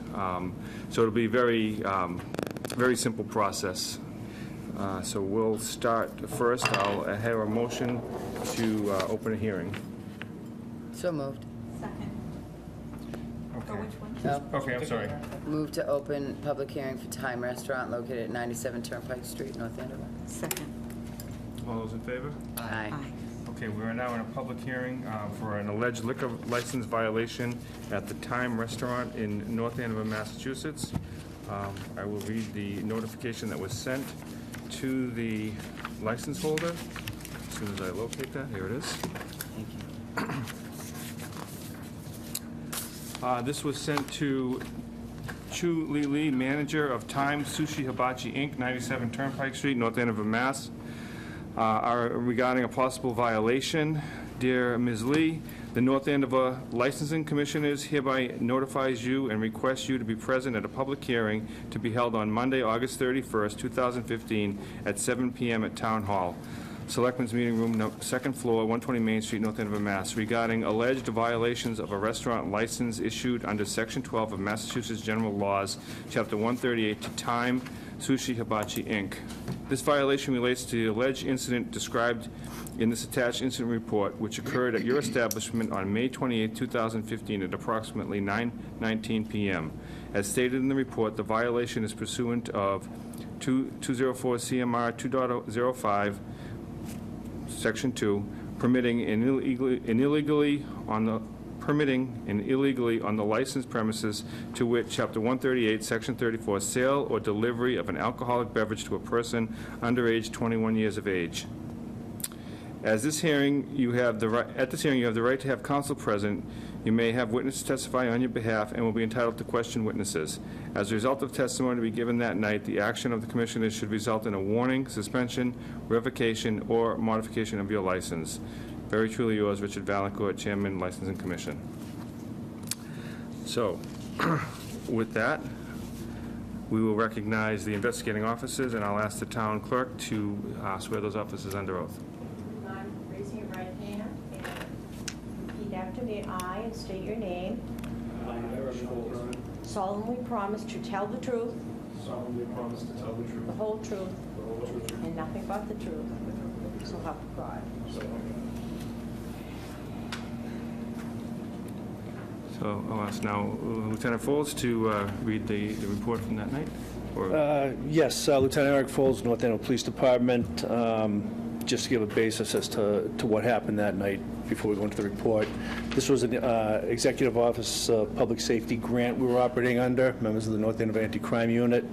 So it'll be very simple process. So we'll start first. I'll have a motion to open a hearing. So moved. Second. Okay. For which one? No. Okay, I'm sorry. Move to open public hearing for Time Restaurant located at 97 Turnpike Street, North Andover. Second. All those in favor? Aye. Okay, we are now in a public hearing for an alleged liquor license violation at the Time Restaurant in North Andover, Massachusetts. I will read the notification that was sent to the license holder. As soon as I locate that, here it is. Thank you. This was sent to Chu Li Li, manager of Time Sushi Hibachi Inc., 97 Turnpike Street, North Andover, Mass. Regarding a possible violation. Dear Ms. Lee, the North Andover Licensing Commissioners hereby notifies you and requests you to be present at a public hearing to be held on Monday, August 31st, 2015, at 7 p.m. at Town Hall, Selectmen's Meeting Room, second floor, 120 Main Street, North Andover, Mass., regarding alleged violations of a restaurant license issued under Section 12 of Massachusetts General Laws, Chapter 138, to Time Sushi Hibachi, Inc. This violation relates to the alleged incident described in this attached incident report, which occurred at your establishment on May 28, 2015, at approximately 9:19 p.m. As stated in the report, the violation is pursuant of 204 CMR 2.05, Section 2, permitting illegally on the licensed premises, to which Chapter 138, Section 34, sale or delivery of an alcoholic beverage to a person under age 21 years of age. As this hearing, you have the right, at this hearing, you have the right to have counsel present. You may have witnesses testify on your behalf and will be entitled to question witnesses. As a result of testimony to be given that night, the action of the commissioners should result in a warning, suspension, revocation, or modification of your license. Very truly yours, Richard Valancourt, Chairman, Licensing Commission. So, with that, we will recognize the investigating officers, and I'll ask the town clerk to swear those officers under oath. Raising your right hand and repeat after me. I, and state your name. I, Eric Holden, Solemnly promise to tell the truth, solemnly promise to tell the truth, the whole truth, the whole truth, and nothing but the truth. So help God. so help me God. So I'll ask now Lieutenant Folds to read the report from that night. Or Yes, Lieutenant Eric Folds, North Andover Police Department. Just to give a basis as to what happened that night before we go into the report. This was an Executive Office Public Safety grant we were operating under, members of the North Andover Anti-Crime Unit.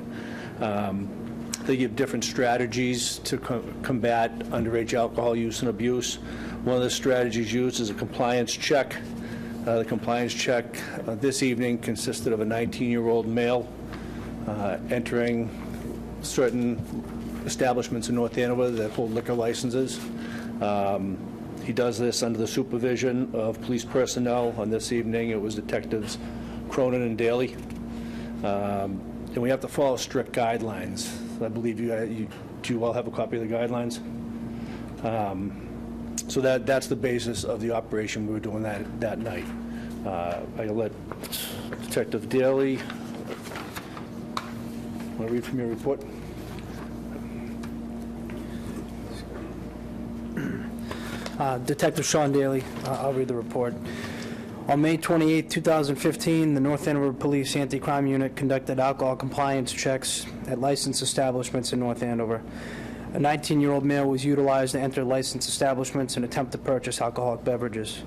They give different strategies to combat underage alcohol use and abuse. One of the strategies used is a compliance check. The compliance check this evening consisted of a 19-year-old male entering certain establishments in North Andover that hold liquor licenses. He does this under the supervision of police personnel. On this evening, it was Detectives Cronin and Daly. And we have to follow strict guidelines. I believe do you all have a copy of the guidelines? So that's the basis of the operation we were doing that night. I'll let Detective Daly, want to read from your report? Detective Sean Daly, I'll read the report. On May 28, 2015, the North Andover Police Anti-Crime Unit conducted alcohol compliance checks at licensed establishments in North Andover. A 19-year-old male was utilized to enter licensed establishments and attempt to purchase alcoholic beverages.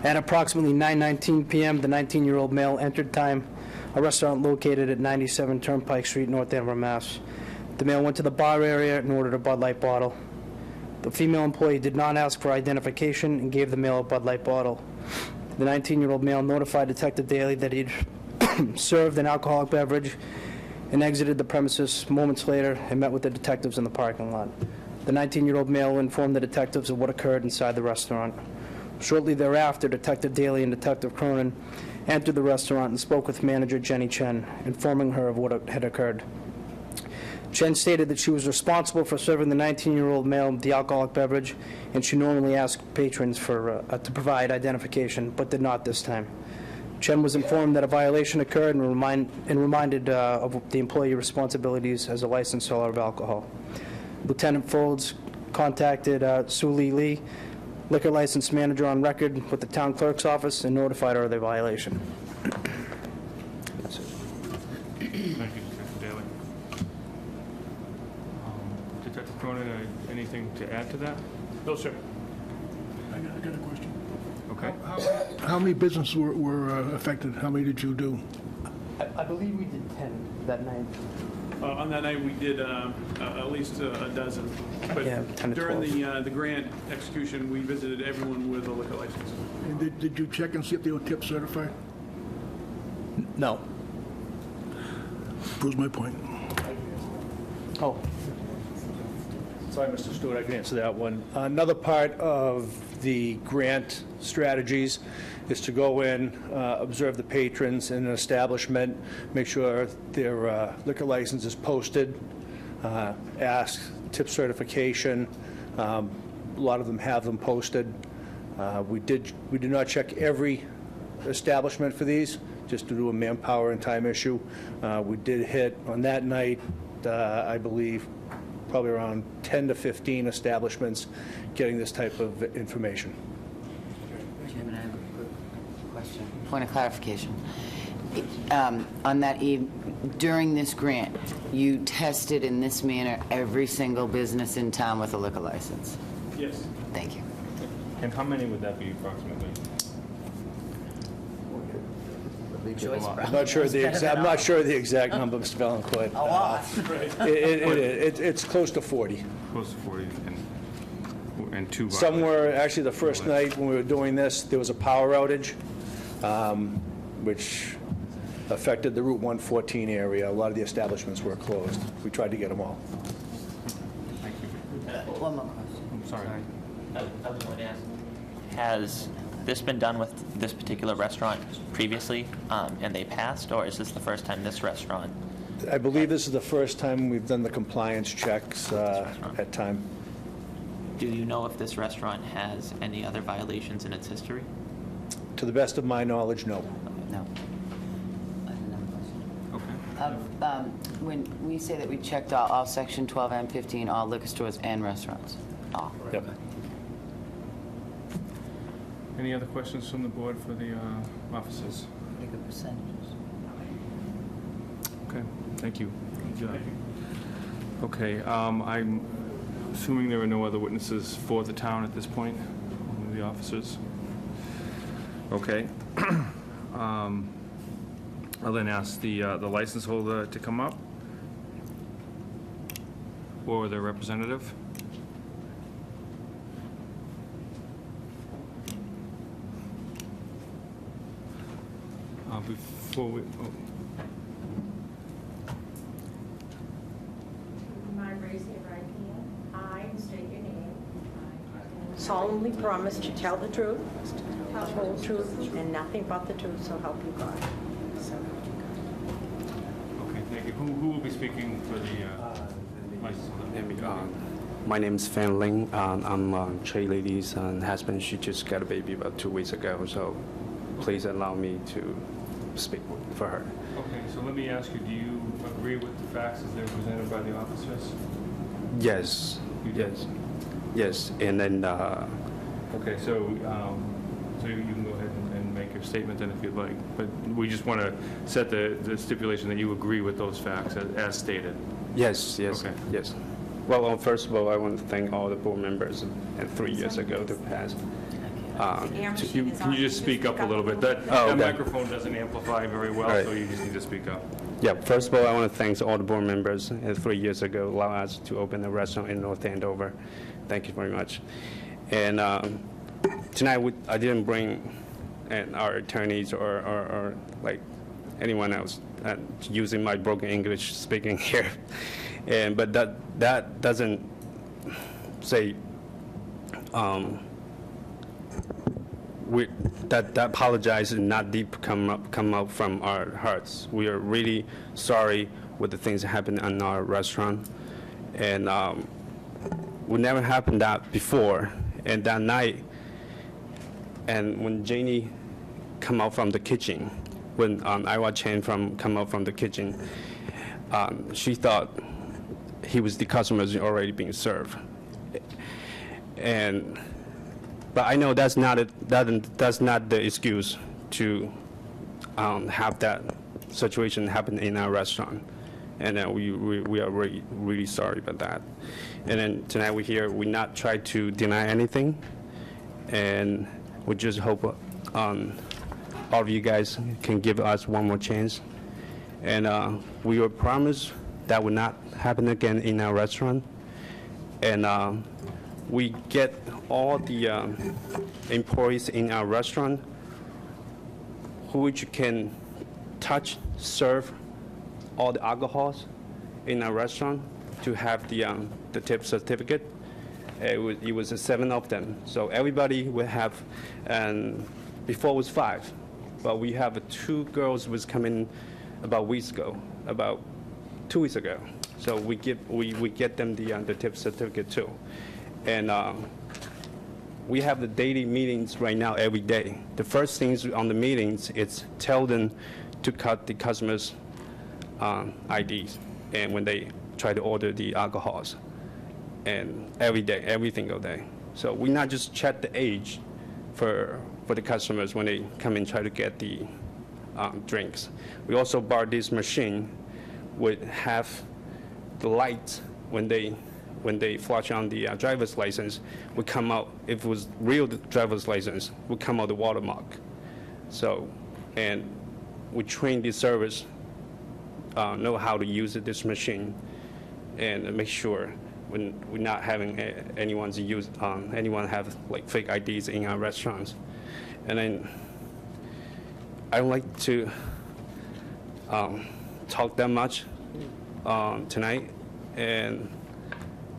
At approximately 9:19 p.m., the 19-year-old male entered Time, a restaurant located at 97 Turnpike Street, North Andover, Mass. The male went to the bar area and ordered a Bud Light bottle. The female employee did not ask for identification and gave the male a Bud Light bottle. The 19-year-old male notified Detective Daly that he'd served an alcoholic beverage and exited the premises moments later and met with the detectives in the parking lot. The 19-year-old male informed the detectives of what occurred inside the restaurant. Shortly thereafter, Detective Daly and Detective Cronin entered the restaurant and spoke with manager Jenny Chen, informing her of what had occurred. Chen stated that she was responsible for serving the 19-year-old male the alcoholic beverage, and she normally asked patrons to provide identification, but did not this time. Chen was informed that a violation occurred and reminded of the employee responsibilities as a licensed seller of alcohol. Lieutenant Folds contacted Sue Lee, liquor license manager on record with the town clerk's office, and notified her of the violation. That's it. Thank you, Detective Daly. Detective Cronin, anything to add to that? No, sir. I got a question. Okay. How many businesses were affected? How many did you do? I believe we did 10 that night. On that night, we did at least a dozen. But Yeah, 10 to during 12. the grant execution, we visited everyone with a liquor license. And did you check and see if they were tip certified? No. Proves my point. Oh. Sorry, Mr. Stewart, I can answer that one. Another part of the grant strategies is to go in, observe the patrons in an establishment, make sure their liquor license is posted, ask tip certification. A lot of them have them posted. We did not check every establishment for these, just to do a manpower and time issue. We did hit, on that night, I believe, probably around 10 to 15 establishments getting this type of information. Chairman, I have a quick question. Point of clarification. On that during this grant, you tested in this manner every single business in town with a liquor license? Yes. Thank you. And how many would that be approximately? Joyce Brown. I'm not sure the exact number, Mr. Valancourt. A lot. It's close to 40. Close to 40. And And two Somewhere, actually, the first night when we were doing this, there was a power outage, which affected the Route 114 area. A lot of the establishments were closed. We tried to get them all. One more question. I'm sorry. I was going to ask, has this been done with this particular restaurant previously, and they passed, or is this the first time this restaurant? I believe this is the first time we've done the compliance checks at time. Do you know if this restaurant has any other violations in its history? To the best of my knowledge, no. No. Okay. When we say that we checked all Section 12 and 15, all liquor stores and restaurants? All. Yep. Any other questions from the board for the officers? Pretty good percentages. Okay, thank you. Good job. Okay, I'm assuming there are no other witnesses for the town at this point, only the officers. Okay. I'll then ask the license holder to come up, or their representative. Before we, Mind raising your right hand. I, and state your name. Solemnly promise to tell the truth, the whole truth, and nothing but the truth, so help you God. So help you God. okay, thank you. Who will be speaking for the license holder? My name is Fan Ling. I'm Trey Lady's husband. She just got a baby about 2 weeks ago, so please allow me to speak for her. Okay, so let me ask you, do you agree with the facts as they're presented by the officers? Yes, You do? yes, yes. And then, Okay, so you can go ahead and make your statement then if you'd like, but we just want to set the stipulation that you agree with those facts as stated. yes, yes, Okay. yes. Well, first of all, I want to thank all the board members and 3 years ago that passed. Can you just speak up a little bit? That okay. microphone doesn't amplify very well, Right. so you just need to speak up. Yeah, first of all, I want to thank all the board members 3 years ago allowed us to open a restaurant in North Andover. Thank you very much. And tonight I didn't bring our attorneys or like anyone else using my broken English speaking here. But that doesn't say that apologize is not deep come up from our hearts. We are really sorry with the things that happened in our restaurant, and we never happened that before. And that night, and when Janie come out from the kitchen, when Iowa Chen come out from the kitchen, she thought he was the customers already being served, but I know that's not the excuse to have that situation happen in our restaurant, and we are really sorry about that. And then tonight we not try to deny anything, and we just hope all of you guys can give us one more chance, and we will promise that will not happen again in our restaurant, and we get all the employees in our restaurant which can touch, serve all the alcohols in our restaurant to have the tip certificate. It was 7 of them, so everybody will have. And before it was 5, but we have 2 girls was coming about 2 weeks ago. So we get them the tip certificate too, and we have the daily meetings right now every day. The first things on the meetings is tell them to cut the customers' IDs, and when they try to order the alcohols, and every day, every single day. So we not just check the age for the customers when they come and try to get the drinks. We also bought this machine would have the lights when they flash on the driver's license, would come out, if it was real driver's license, would come out the watermark. So, and we train the servers know how to use this machine and make sure we're not having anyone have like fake IDs in our restaurants. And then I don't like to talk that much tonight, and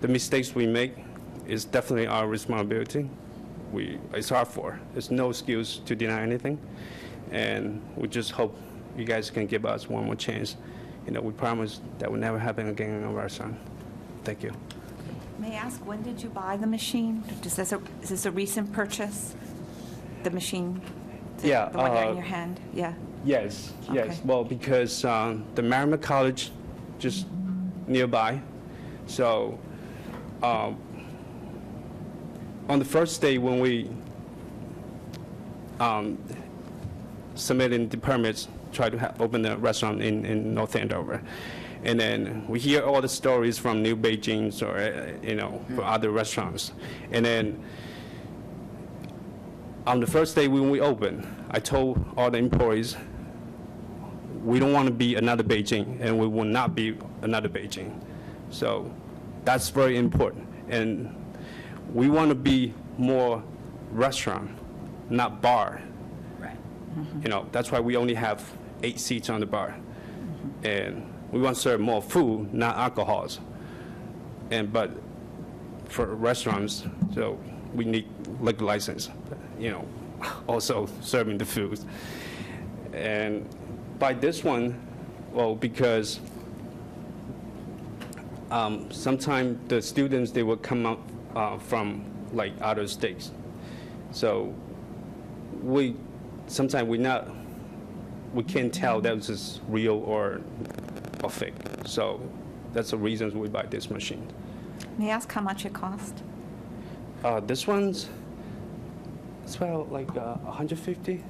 the mistakes we make is definitely our responsibility. It's our fault. There's no excuse to deny anything, and we just hope you guys can give us one more chance. We promise that will never happen again in our restaurant. Thank you. May I ask, when did you buy the machine? Is this a recent purchase? The machine? Yeah. The one there in your hand? Yeah. Yes, yes. Okay. Well, because the Merrimack College just nearby, so on the first day when we submitted the permits, try to open a restaurant in North Andover, and then we hear all the stories from New Beijing's or from other restaurants, and then on the first day when we opened, I told all the employees, we don't want to be another Beijing, and we will not be another Beijing. So that's very important. And we want to be more restaurant, not bar. Right. That's why we only have 8 seats on the bar. And we want to serve more food, not alcohols. But for restaurants, so we need liquor license, also serving the food. And by this one, well, because sometimes the students, they will come up from like other states. So sometimes we can't tell that this is real or fake. So that's the reason we buy this machine. May I ask how much it cost? This one's, it's about like 150.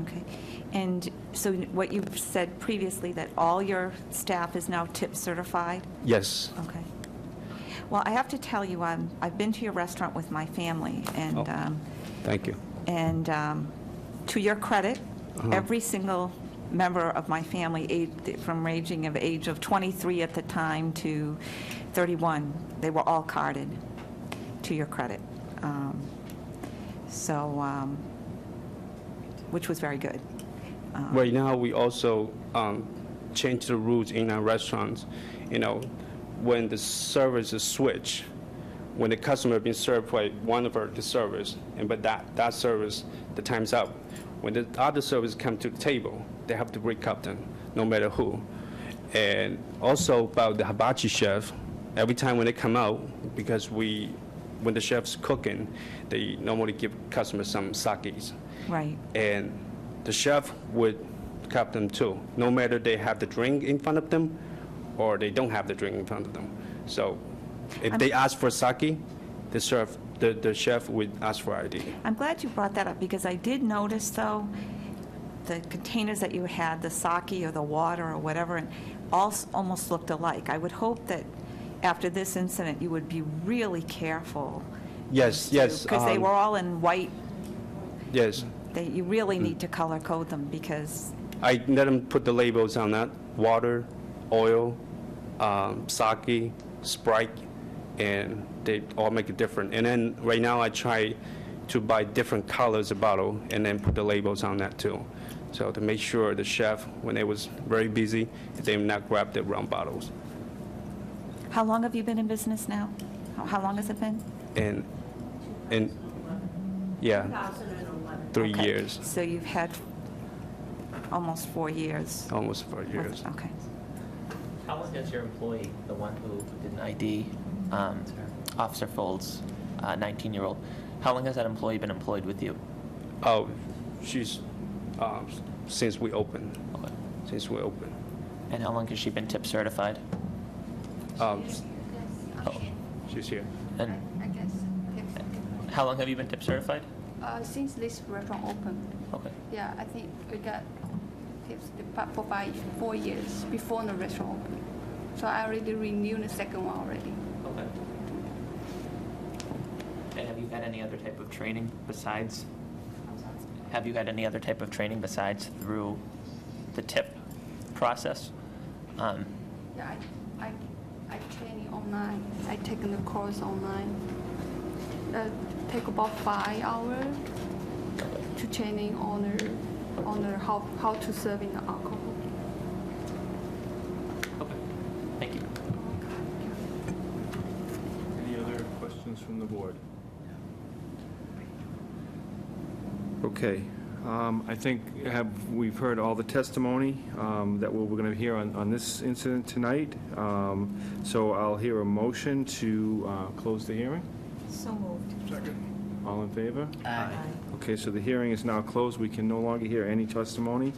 Okay. And so what you've said previously, that all your staff is now tip certified? Yes. Okay. Well, I have to tell you, I've been to your restaurant with my family, and Thank you. and to your credit, every single member of my family, from ranging of age of 23 at the time to 31, they were all carded, to your credit. Which was very good. Right now, we also change the rules in our restaurants. When the service is switched, when the customer been served by one of the servers, but that service, the time's up. When the other service come to the table, they have to break up them, no matter who. And also about the hibachi chef, every time when they come out, because when the chef's cooking, they normally give customers some sakes. Right. And the chef would cup them too, no matter they have the drink in front of them or they don't have the drink in front of them. So if they ask for sake, the chef would ask for ID. I'm glad you brought that up, because I did notice, though, the containers that you had, the sake or the water or whatever, and all almost looked alike. I would hope that after this incident, you would be really careful. Yes. Because they were all in white. Yes. You really need to color code them, because I let them put the labels on that: water, oil, sake, Sprite, and they all make it different. And then right now I try to buy different colors of bottle and then put the labels on that too. So to make sure the chef, when they was very busy, they would not grab the wrong bottles. How long have you been in business now? How long has it been? And yeah, 2011. 3 Okay. years. So you've had almost 4 years. Almost 4 years. Okay. How long has your employee, the one who didn't ID, Officer Folds, 19-year-old, how long has that employee been employed with you? Oh, she's since we opened. Okay. Since we opened. And how long has she been tip certified? She's here. And I guess. how long have you been tip certified? Since this restaurant opened. Okay. Yeah, I think we got tips for 4 years before the restaurant opened. So I already renewed the second one already. Okay. And have you had any other type of training besides? Have you had any other type of training besides through the tip process? Yeah, I training online. I taken the course online. Take about 5 hours to training on the how to serve in the alcohol. Okay, thank you. Any other questions from the board? Okay, I think we've heard all the testimony that we're going to hear on this incident tonight. So I'll hear a motion to close the hearing. So moved. Second. All in favor? Aye. Okay, so the hearing is now closed. We can no longer hear any testimony.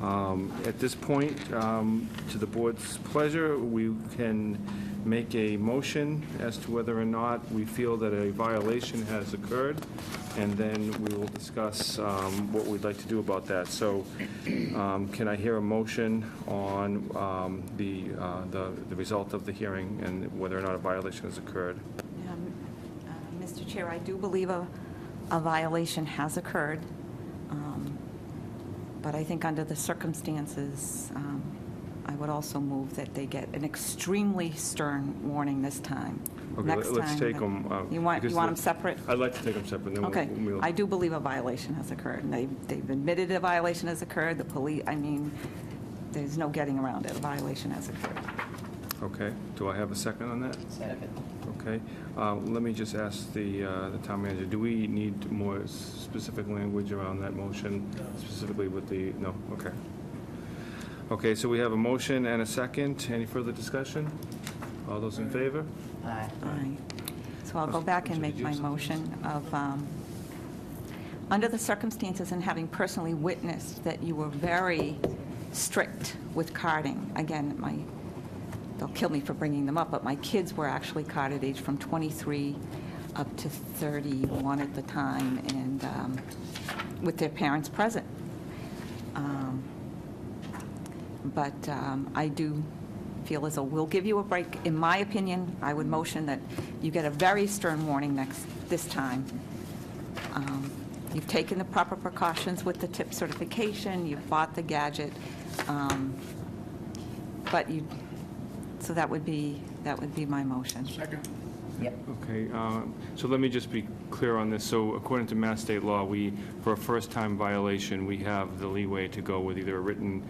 At this point, to the board's pleasure, we can make a motion as to whether or not we feel that a violation has occurred, and then we will discuss what we'd like to do about that. So can I hear a motion on the result of the hearing and whether or not a violation has occurred? Mr. Chair, I do believe a violation has occurred, but I think under the circumstances, I would also move that they get an extremely stern warning this time. Okay, Next let's time, take them. You want them separate? I'd like to take them separate. Then Okay. we'll- I do believe a violation has occurred, and they've admitted a violation has occurred. The police, I mean, there's no getting around it. A violation has occurred. Okay, do I have a second on that? Second. Okay, let me just ask the town manager, do we need more specific language around that motion, specifically with the, no, okay. Okay, so we have a motion and a second. Any further discussion? All those in favor? Aye. Aye. So I'll go back and make my motion of, under the circumstances and having personally witnessed that you were very strict with carding. Again, they'll kill me for bringing them up, but my kids were actually carded age from 23 up to 31 at the time, and with their parents present. But I do feel as though we'll give you a break. In my opinion, I would motion that you get a very stern warning this time. You've taken the proper precautions with the tip certification, you've bought the gadget, so that would be my motion. Second. Yep. Okay, so let me just be clear on this. So according to Mass State law, for a first-time violation, we have the leeway to go with either a written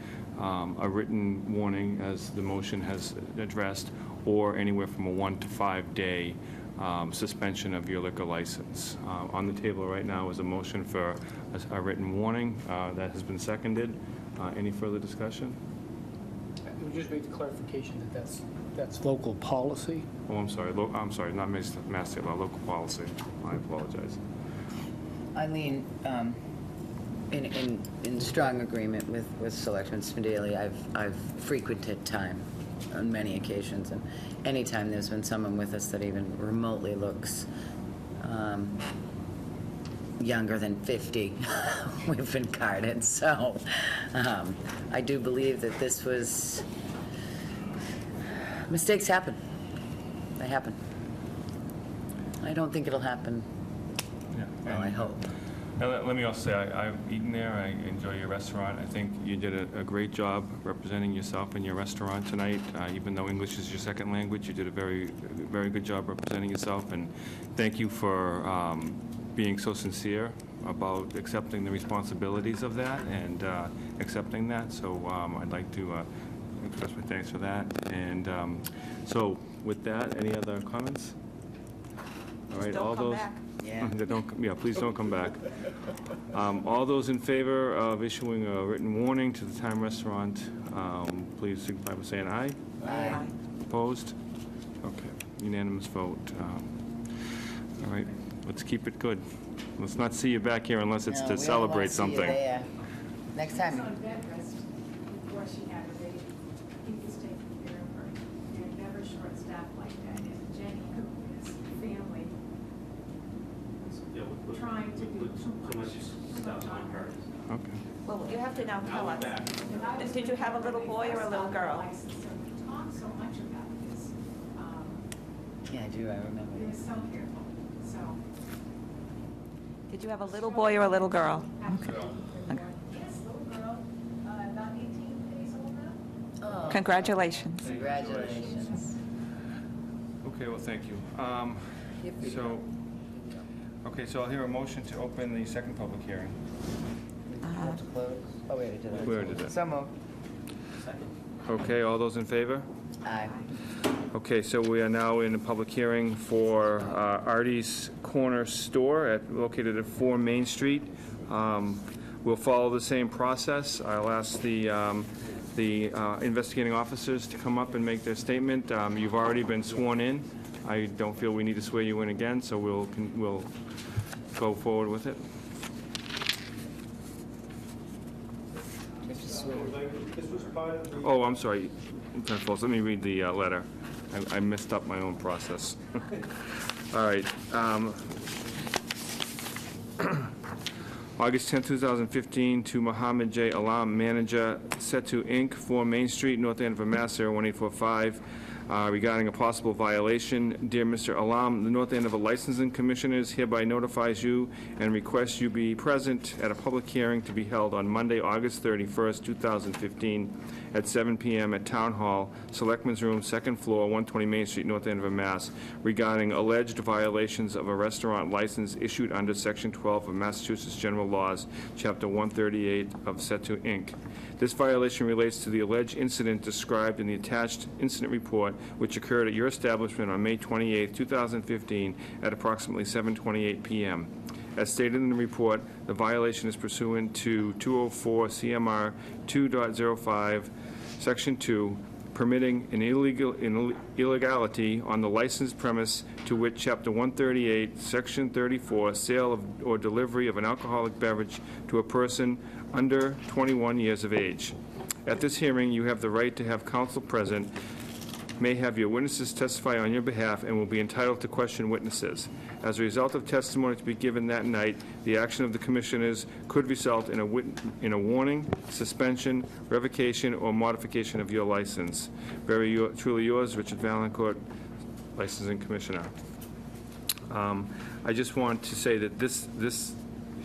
warning, as the motion has addressed, or anywhere from a 1 to 5 day suspension of your liquor license. On the table right now is a motion for a written warning that has been seconded. Any further discussion? We just made the clarification that that's local policy. Oh, I'm sorry, not Mass State law, local policy. I apologize. Eileen, in strong agreement with Selectman Smedili, I've frequented time on many occasions, and anytime there's been someone with us that even remotely looks younger than 50, we've been carded. So I do believe that this was, mistakes happen. They happen. I don't think it'll happen. Yeah. Well, I hope. Now, let me also say, I've eaten there. I enjoy your restaurant. I think you did a great job representing yourself in your restaurant tonight. Even though English is your second language, you did a very, very good job representing yourself. And thank you for being so sincere about accepting the responsibilities of that and accepting that. So I'd like to express my thanks for that. And so with that, any other comments? All right, all those. Yeah. Please don't come back. All those in favor of issuing a written warning to the Time Restaurant, please signify by saying aye. Aye. Opposed? Okay, unanimous vote. All right, let's keep it good. Let's not see you back here unless it's No, to we don't celebrate wanna see you something. there. Next time. Before she had her baby, he was taking care of her. You're never short-staffed like that. And Jenny, who is family, was trying to do too much on her. Okay. Well, you have to now tell us, did you have a little boy or a little girl? So we talked so much about this. Yeah, I do, I remember. We were so careful, so. Did you have a little boy or a little girl? Yes, little girl, about 18 days old now. Congratulations. Congratulations. Okay, well, thank you. So I'll hear a motion to open the second public hearing. To close? Oh, wait, I did that. We already did that. So moved. Okay, all those in favor? Aye. Okay, so we are now in a public hearing for Artie's Corner Store located at 4 Main Street. We'll follow the same process. I'll ask the investigating officers to come up and make their statement. You've already been sworn in. I don't feel we need to swear you in again, so we'll go forward with it. Oh, I'm sorry. Let me read the letter. I messed up my own process. All right. August 10, 2015, to Mohammed J. Alam, manager, Setu Inc., 4 Main Street, North Andover, Mass. 01845, regarding a possible violation. Dear Mr. Alam, the North Andover Licensing Commissioners hereby notifies you and requests you be present at a public hearing to be held on Monday, August 31st, 2015, at 7 p.m. at Town Hall, Selectmen's Room, 2nd floor, 120 Main Street, North Andover, Mass., regarding alleged violations of a restaurant license issued under Section 12 of Massachusetts General Laws, Chapter 138 of Setu Inc. This violation relates to the alleged incident described in the attached incident report, which occurred at your establishment on May 28, 2015, at approximately 7:28 p.m. As stated in the report, the violation is pursuant to 204 CMR 2.05, Section 2, permitting an illegality on the licensed premise to which Chapter 138, Section 34, sale of or delivery of an alcoholic beverage to a person under 21 years of age. At this hearing, you have the right to have counsel present, may have your witnesses testify on your behalf, and will be entitled to question witnesses. As a result of testimony to be given that night, the action of the commissioners could result in a warning, suspension, revocation, or modification of your license. Very truly yours, Richard Valancourt, Licensing Commissioner. I just want to say that this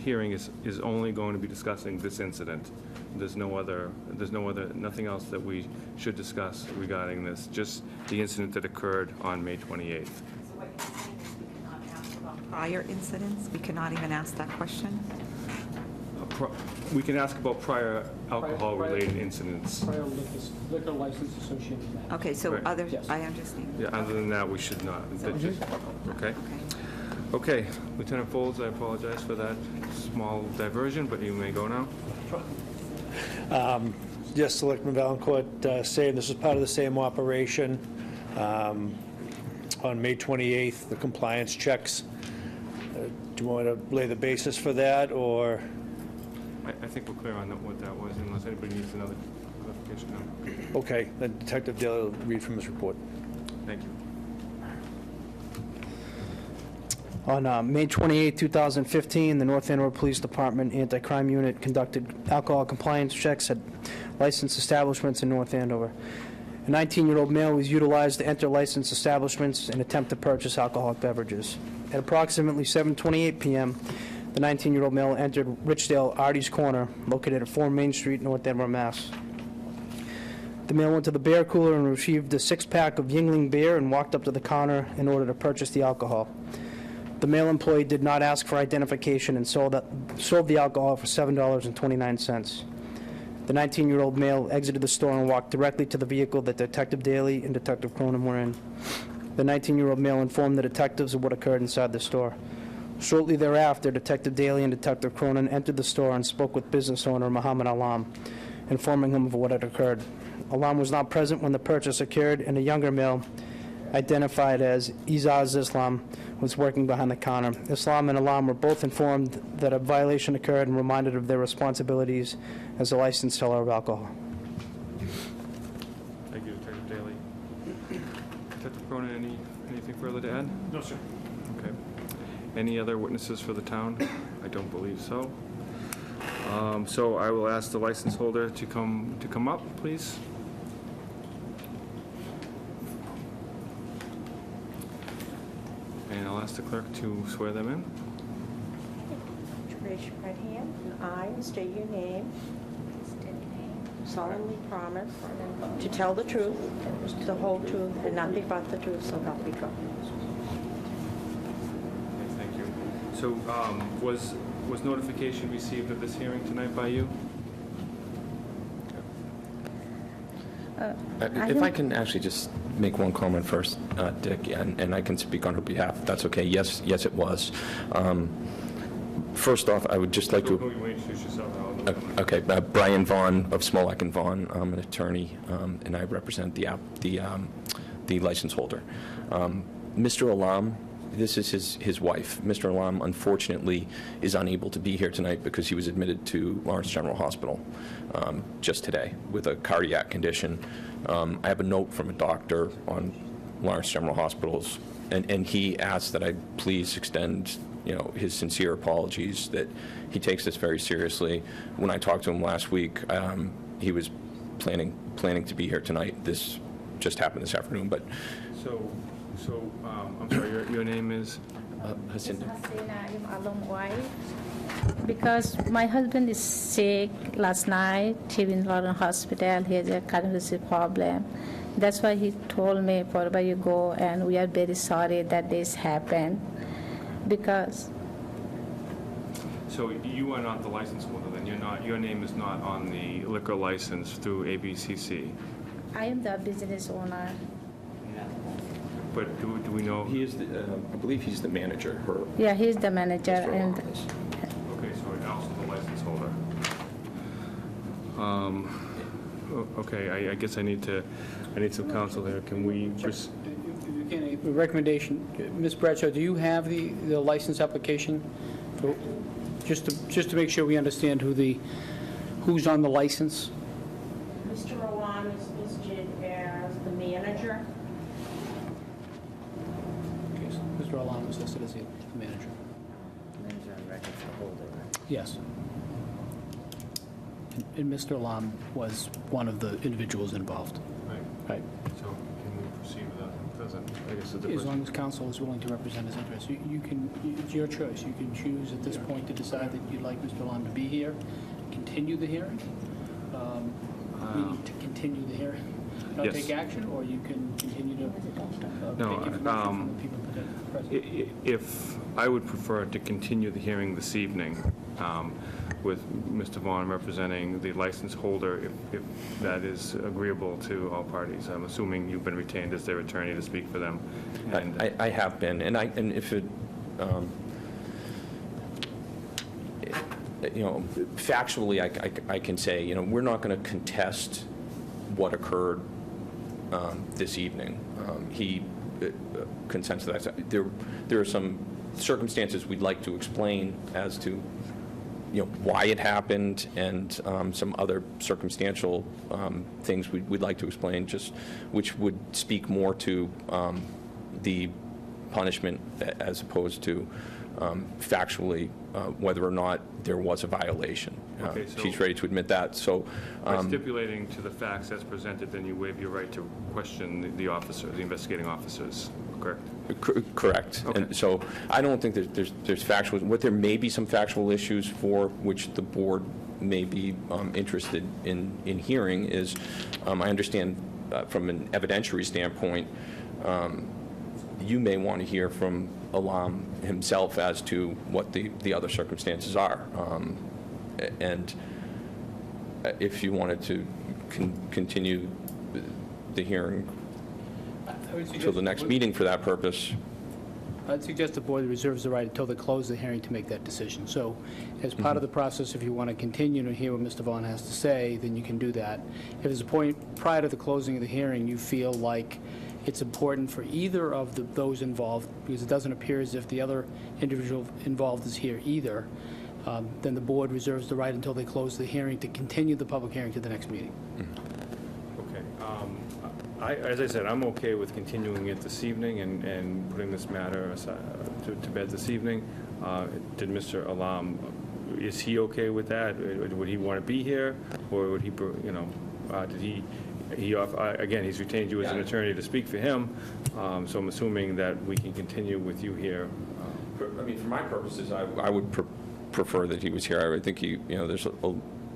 hearing is only going to be discussing this incident. There's nothing else that we should discuss regarding this, just the incident that occurred on May 28th. So what you're saying is we cannot ask about prior incidents? We cannot even ask that question? We can ask about prior alcohol-related incidents. Prior liquor license associated with that. Okay, so Correct. other, Yes. I understand. Yeah, other than that, we should not. Okay? Okay, Lieutenant Folds, I apologize for that small diversion, but you may go now. Yes, Selectman Valancourt saying this is part of the same operation. On May 28th, the compliance checks. Do you want to lay the basis for that, or? I think we're clear on what that was, unless anybody needs another clarification now. Okay, then Detective Daly will read from his report. Thank you. On May 28, 2015, the North Andover Police Department Anti-Crime Unit conducted alcohol compliance checks at licensed establishments in North Andover. A 19-year-old male was utilized to enter licensed establishments and attempt to purchase alcoholic beverages. At approximately 7:28 p.m., the 19-year-old male entered Richdale Artie's Corner, located at 4 Main Street, North Andover, Mass. The male went to the beer cooler and retrieved a 6-pack of Yuengling beer and walked up to the counter in order to purchase the alcohol. The male employee did not ask for identification and sold the alcohol for $7.29. The 19-year-old male exited the store and walked directly to the vehicle that Detective Daly and Detective Cronin were in. The 19-year-old male informed the detectives of what occurred inside the store. Shortly thereafter, Detective Daly and Detective Cronin entered the store and spoke with business owner Mohammed Alam, informing him of what had occurred. Alam was not present when the purchase occurred, and a younger male, identified as Izaz Islam, was working behind the counter. Islam and Alam were both informed that a violation occurred and reminded of their responsibilities as a licensed seller of alcohol. Thank you, Detective Daly. Detective Cronin, anything further to add? No, sir. Okay. Any other witnesses for the town? I don't believe so. So I will ask the license holder to come up, please. And I'll ask the clerk to swear them in. Raise your right hand, and I will state your name. solemnly promise to tell the truth, the whole truth, and nothing but the truth, so help me God. Thank you. So was notification received of this hearing tonight by you? If I can actually just make one comment first, Dick, and I can speak on her behalf, if that's okay. Yes, it was. First off, I would just like to... Will you introduce yourself? Okay, Brian Vaughn of Smolak and Vaughn. I'm an attorney, and I represent the license holder. Mr. Alam, this is his wife. Mr. Alam, unfortunately, is unable to be here tonight because he was admitted to Lawrence General Hospital just today with a cardiac condition. I have a note from a doctor on Lawrence General Hospitals, and he asked that I please extend his sincere apologies, that he takes this very seriously. When I talked to him last week, he was planning to be here tonight. This just happened this afternoon, but... So, I'm sorry, your name is? Hasinda. I'm Alam's wife. Because my husband is sick last night, he was in Lawrence Hospital, he has a cardiac problem. That's why he told me, wherever you go, and we are very sorry that this happened. Because... So you are not the license holder, then your name is not on the liquor license through ABCC? I am the business owner. But do we know? He is I believe he's the manager. Yeah, he's the manager. And Okay, so also the license holder. Okay, I guess I need some counsel there. Can we just... Again, a recommendation, Ms. Bradshaw, do you have the license application? Just to make sure we understand who's on the license? Mr. Rowan is listed as the manager. Okay, so Mr. Alam is listed as the manager. Manager on record for holder. Yes. And Mr. Alam was one of the individuals involved. Right. So can we proceed with that? I guess As long as counsel is willing to represent his interests. You can, it's your choice. You can choose at this point to decide that you'd like Mr. Alam to be here, continue the hearing, meaning to continue the hearing, not Yes. take action, or you can continue to No, take information from the people present. If I would prefer to continue the hearing this evening with Mr. Vaughn representing the license holder, if that is agreeable to all parties. I'm assuming you've been retained as their attorney to speak for them. And I have been, and if it, factually, I can say, we're not going to contest what occurred this evening. He consents to that. There are some circumstances we'd like to explain as to why it happened, and some other circumstantial things we'd like to explain, just which would speak more to the punishment as opposed to factually whether or not there was a violation. Okay, so- She's ready to admit that. So, by stipulating to the facts as presented, then you waive your right to question the officers, the investigating officers, correct? Correct. Okay. And so I don't think there's factual, what there may be some factual issues for which the board may be interested in hearing is, I understand from an evidentiary standpoint, you may want to hear from Alam himself as to what the other circumstances are. And if you wanted to continue the hearing until the next meeting for that purpose. I'd suggest the board reserves the right until they close the hearing to make that decision. So as part of the process, if you want to continue to hear what Mr. Vaughn has to say, then you can do that. If there's a point prior to the closing of the hearing, you feel like it's important for either of those involved, because it doesn't appear as if the other individual involved is here either, then the board reserves the right until they close the hearing to continue the public hearing to the next meeting. Okay. As I said, I'm okay with continuing it this evening and putting this matter to bed this evening. Did Mr. Alam, is he okay with that? Would he want to be here, or would he, did he again, he's retained you as an attorney to speak for him, so I'm assuming that we can continue with you here. I mean, for my purposes, I would prefer that he was here. I would think there's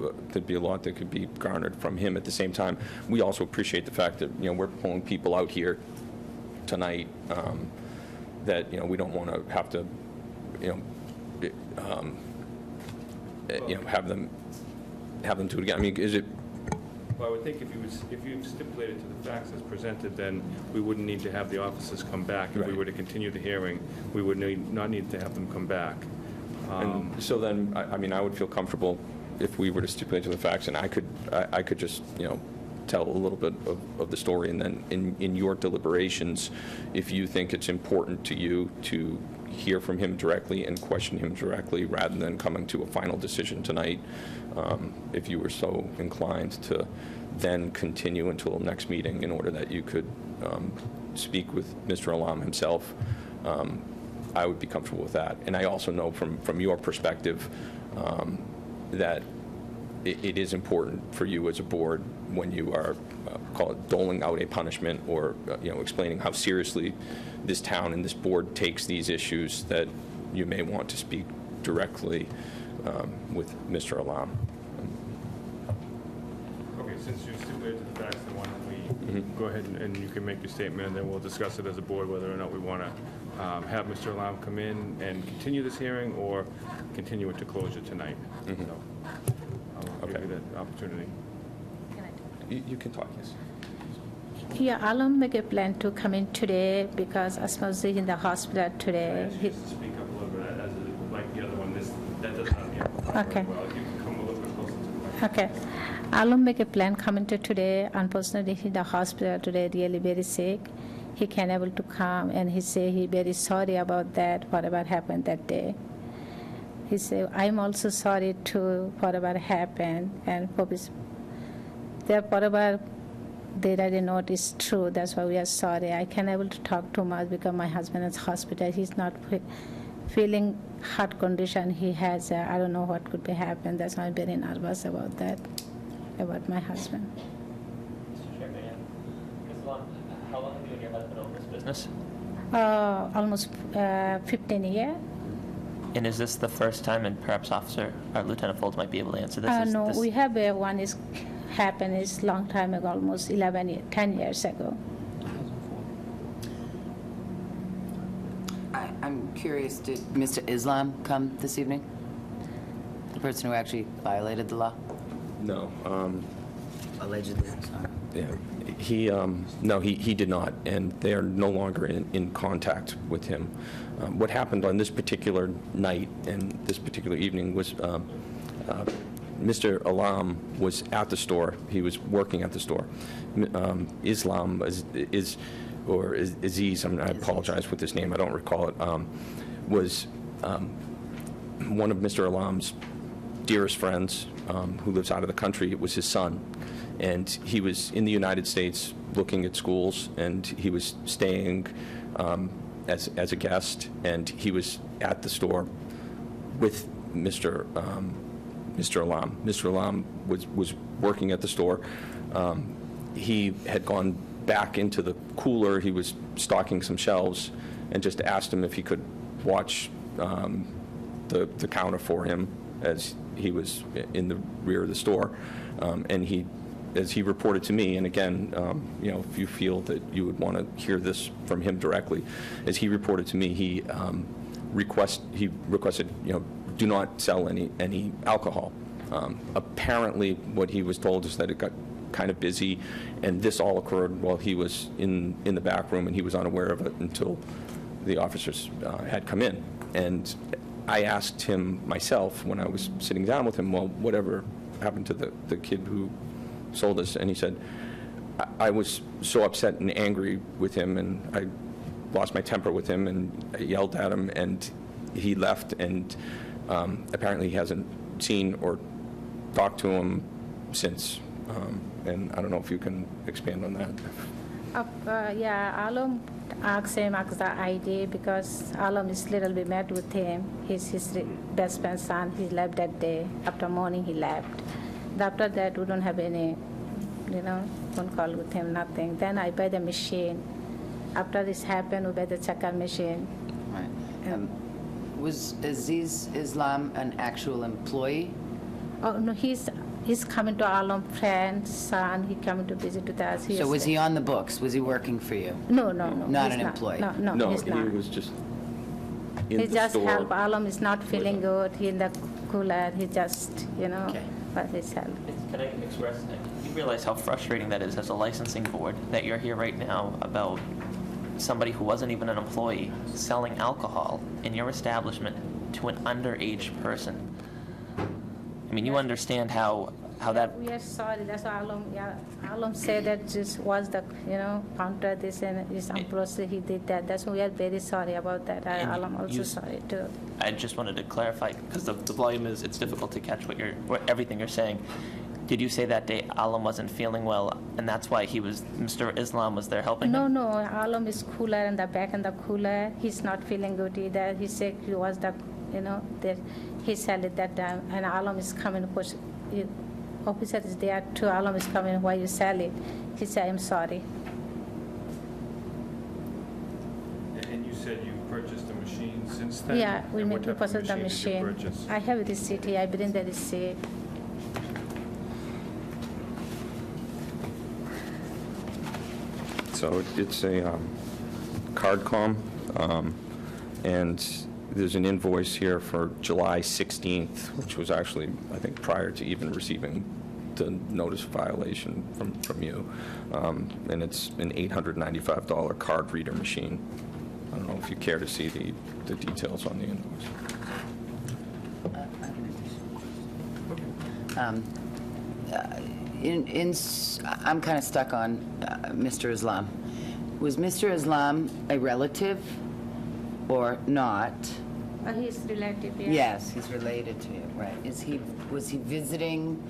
there'd be a lot that could be garnered from him. At the same time, we also appreciate the fact that, we're pulling people out here tonight, that, we don't want to have to, have them do it again. I mean, is it? Well, I would think if you stipulated to the facts as presented, then we wouldn't need to have the officers come back. If we were to continue the hearing, we would not need to have them come back. And so then, I would feel comfortable if we were to stipulate to the facts, and I could just, tell a little bit of the story, and then in your deliberations, if you think it's important to you to hear from him directly and question him directly rather than coming to a final decision tonight, if you were so inclined to then continue until next meeting in order that you could speak with Mr. Alam himself, I would be comfortable with that. And I also know from your perspective that it is important for you as a board when you are, call it doling out a punishment or, explaining how seriously this town and this board takes these issues, that you may want to speak directly with Mr. Alam. Okay, since you stipulated to the facts, then why don't we go ahead and you can make your statement, and then we'll discuss it as a board whether or not we want to have Mr. Alam come in and continue this hearing or continue it to closure tonight. So I'll give you that opportunity. You can talk, yes. Yeah, Alam make a plan to come in today because Asma is in the hospital today. Just to speak up a little bit, as like the other one, that doesn't have the amplifier Okay. very well. If you can come a little bit closer to the mic. Okay. Alam make a plan coming to today. Unfortunately, he's in the hospital today, really very sick. He can't able to come, and he say he very sorry about that, whatever happened that day. He said, I'm also sorry too, whatever happened, and whatever they didn't know is true. That's why we are sorry. I can't able to talk too much because my husband is hospital. He's not feeling heart condition he has. I don't know what could be happen. That's why I'm very nervous about that, about my husband. Mr. Chairman, Ms. Long, how long have you and your husband owned this business? Almost 15 years. And is this the first time, and perhaps Lieutenant Folds might be able to answer this? No, we have one is happened is long time ago, almost 10 years ago. I'm curious, did Mr. Islam come this evening? The person who actually violated the law? No. Allegedly, sorry. Yeah. He did not, and they are no longer in contact with him. What happened on this particular night and this particular evening was Mr. Alam was at the store. He was working at the store. Islam or Aziz, I apologize with his name, I don't recall it, was one of Mr. Alam's dearest friends who lives out of the country. It was his son. And he was in the United States looking at schools, and he was staying as a guest, and he was at the store with Mr. Alam. Mr. Alam was working at the store. He had gone back into the cooler. He was stocking some shelves, and just asked him if he could watch the counter for him as he was in the rear of the store. And as he reported to me, and again, if you feel that you would want to hear this from him directly, as he reported to me, he requested, do not sell any alcohol. Apparently, what he was told is that it got kind of busy, and this all occurred while he was in the back room, and he was unaware of it until the officers had come in. And I asked him myself when I was sitting down with him, well, whatever happened to the kid who sold us? And he said, I was so upset and angry with him, and I lost my temper with him, and I yelled at him, and he left, and apparently he hasn't seen or talked to him since. And I don't know if you can expand on that. Alam asked him the ID because Alam is little bit mad with him. He's his best friend's son. He left that day. After morning, he left. After that, we don't have any, phone call with him, nothing. Then I buy the machine. After this happened, we buy the checker machine. Right. Was Aziz Islam an actual employee? Oh, no, he's he's coming to Alum friend's son. He coming to visit with us. So was he on the books? Was he working for you? No. Not he's an employee? No, he's he not. was just in He the just store. help. Alum is not feeling good. He in the cooler. He just, but he's help. Can I express, you realize how frustrating that is as a licensing board, that you're here right now about somebody who wasn't even an employee selling alcohol in your establishment to an underage person? I mean, you understand how that... We are sorry. That's why Alum said that just was the, counter this and this employee, he did that. That's why we are very sorry about that. Alum also sorry too. I just wanted to clarify, because the volume is, it's difficult to catch everything you're saying. Did you say that day Alam wasn't feeling well, and that's why Mr. Islam was there helping him? No, Alam is cooler in the back in the cooler. He's not feeling good either. He said he was the, that he said it that time, and Alam is coming, push, officer is there too. Alam is coming, why you sell it? He said, I'm sorry. And you said you purchased a machine since then? Yeah, we And need what to type of purchase the machine did you machine. purchase? I have a receipt here. I bring the receipt. So it's a CardCom, and there's an invoice here for July 16th, which was actually, I think, prior to even receiving the notice of violation from you. And it's an $895 card reader machine. I don't know if you care to see the details on the invoice. I'm kind of stuck on Mr. Islam. Was Mr. Islam a relative or not? He's relative, yeah. Yes, he's related to you, right. Was he visiting,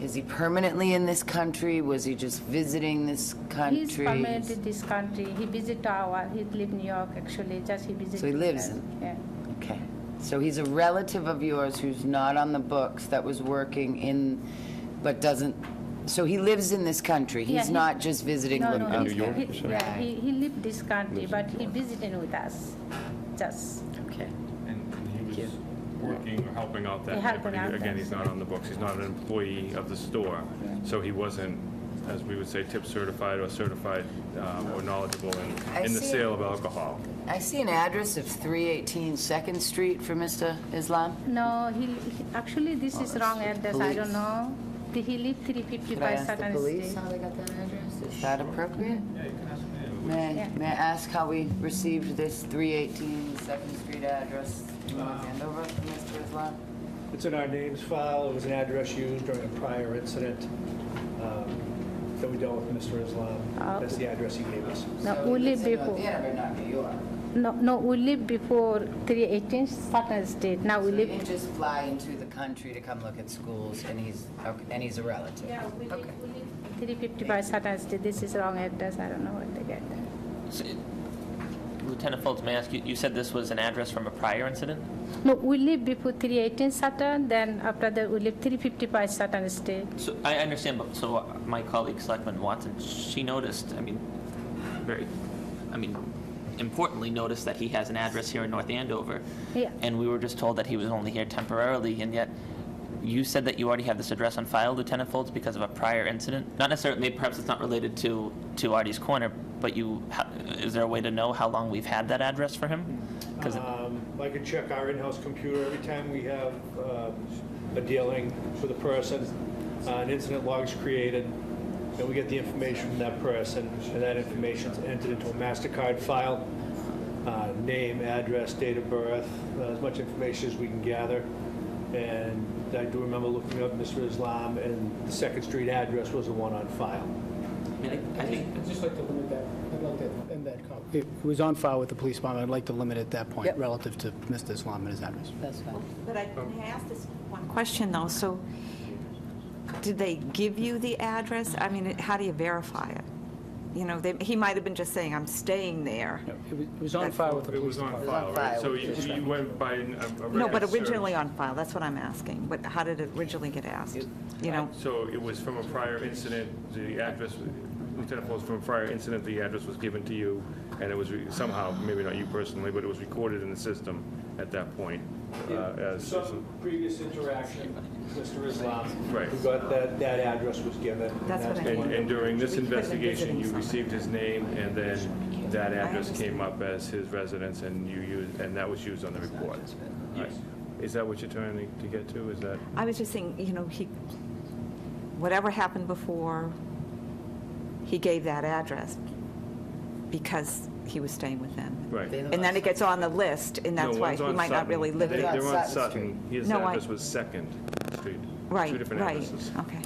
is he permanently in this country? Was he just visiting this country? He's permanent in this country. He visit he live in New York, actually, just he visit. So he lives in? Yeah. Okay. So he's a relative of yours who's not on the books, that was working in, but doesn't, so he lives in this country? Yeah, He's not just visiting? No, looking- New York. He lived this country, but he visiting with us, just. Okay. And he was working or helping out that He day, helping but out again, that he's not on the books. He's not an employee of the store. So he wasn't, as we would say, tip certified or certified or knowledgeable in the see sale of alcohol. I see an address of 318 Second Street for Mr. Islam. No, actually, this is wrong address, I don't police. know. He live Could I 355 ask the Sutton police Street. how they got that address? Is that appropriate? Yeah, you can ask me. May I ask how we received this 318 Second Street address in North Andover from Mr. Islam? It's in our names file. It was an address used during a prior incident that we dealt with Mr. Islam. That's the address he gave us. No, So we live it's in before. North Andover, not New York. No, we live before 318 Sutton Street. Now we So live. he didn't just fly into the country to come look at schools, and he's a relative? Yeah, we live 355 Sutton Street. This is wrong address. I don't know what they get. So, Lieutenant Foltz, may I ask you, you said this was an address from a prior incident? No, we live before 318 Sutton. Then after that, we live 355 Sutton Street. So I understand, but so my colleague, Selectman Watson, she noticed, importantly noticed that he has an address here in North Andover. Yeah. And we were just told that he was only here temporarily, and yet you said that you already have this address on file, Lieutenant Foltz, because of a prior incident? Not necessarily, maybe perhaps it's not related to Artie's Corner, but is there a way to know how long we've had that address for him? 'Cause I could check our in-house computer every time we have a dealing with a person, an incident log is created, and we get the information from that person, and that information is entered into a MasterCard file, name, address, date of birth, as much information as we can gather. And I do remember looking up Mr. Islam, and the Second Street address was the one on file. I'd just like to limit that, I'd like to end that comment. It was on file with the police department, I'd like to limit it at that point Yep. relative to Mr. Islam and his address. That's fine. But may I ask this one question, though? So did they give you the address? I mean, how do you verify it? You know, he might have been just saying, I'm staying there. It was on file with the It police was on department. file, right? So you went by a No, but registered originally on file, that's what I'm asking. But how did it originally get asked? You know? So it was from a prior incident, the address, Lieutenant Folds, from a prior incident, the address was given to you, and it was somehow, maybe not you personally, but it was recorded in the system at that point. As Some previous interaction, Mr. Islam. Right. Who got that address was given. That's what I mean. And during this We could've been investigation, you visiting received his name, and then that address came up as his residence, and and that was used on the report. Right. Is that what you're trying to get to? Is that? I was just saying, whatever happened before, he gave that address because he was staying with them. Right. And then it gets on the list, and that's No, why one's he on might not Sutton. really live there. They're on Sutton. His No, address was Second Street. Right, Two different right, addresses. okay.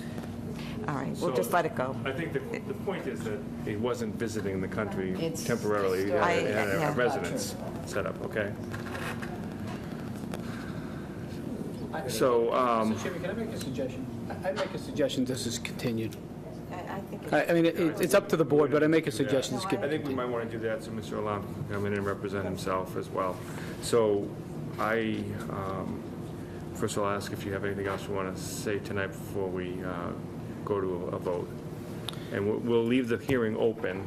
All right, we'll So, just let it go. I think the point is that he wasn't visiting the country It's temporarily. He I- had yeah. a residence set up, okay? So, Mr. Chairman, can I make a suggestion? I'd make a suggestion this is continued. I think I mean, it's up to the board, but I make a suggestion to skip I think we might want to do that, so Mr. Alam can come in and represent himself as well. So I, first of all, ask if you have anything else you want to say tonight before we go to a vote. And we'll leave the hearing open,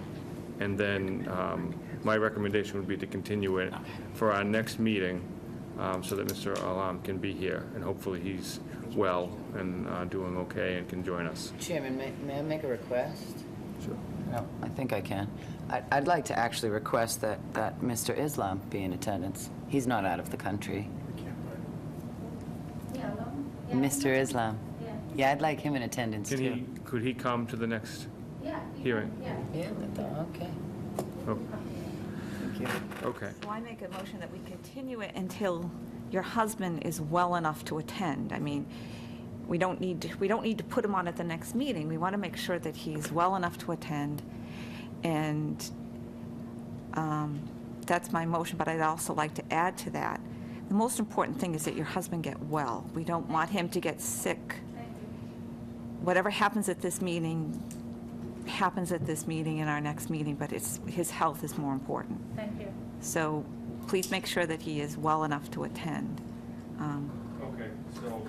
and then my recommendation would be to continue it for our next meeting, so that Mr. Alam can be here, and hopefully he's well and doing okay and can join us. Chairman, may I make a request? Sure. No, I think I can. I'd like to actually request that Mr. Islam be in attendance. He's not out of the country. Mr. Islam. Yeah, I'd like him in attendance, too. Could he come to the next hearing? Yeah, okay. Oh. Okay. So I make a motion that we continue it until your husband is well enough to attend. I mean, we don't need to put him on at the next meeting. We want to make sure that he's well enough to attend, and that's my motion, but I'd also like to add to that, the most important thing is that your husband get well. We don't want him to get sick. Whatever happens at this meeting happens at this meeting and our next meeting, but his health is more important. Thank you. So please make sure that he is well enough to attend. Okay, so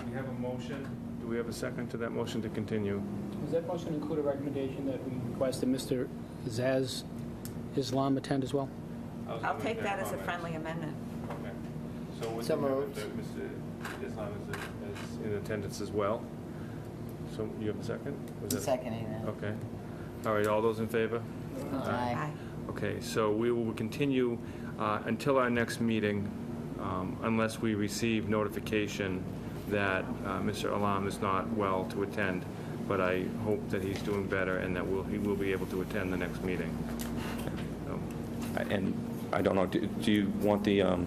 we have a motion. Do we have a second to that motion to continue? Does that motion include a recommendation that we request that Mr. Zaz Islam attend as well? I'll take that as a friendly amendment. Okay. So would So you have moved. that Mr. Islam is in attendance as well? So you have a second? Was that- Seconding that. Okay. All right, all those in favor? Aye. Okay, so we will continue until our next meeting, unless we receive notification that Mr. Alam is not well to attend, but I hope that he's doing better and that he will be able to attend the next meeting. So, And I don't know, do you want the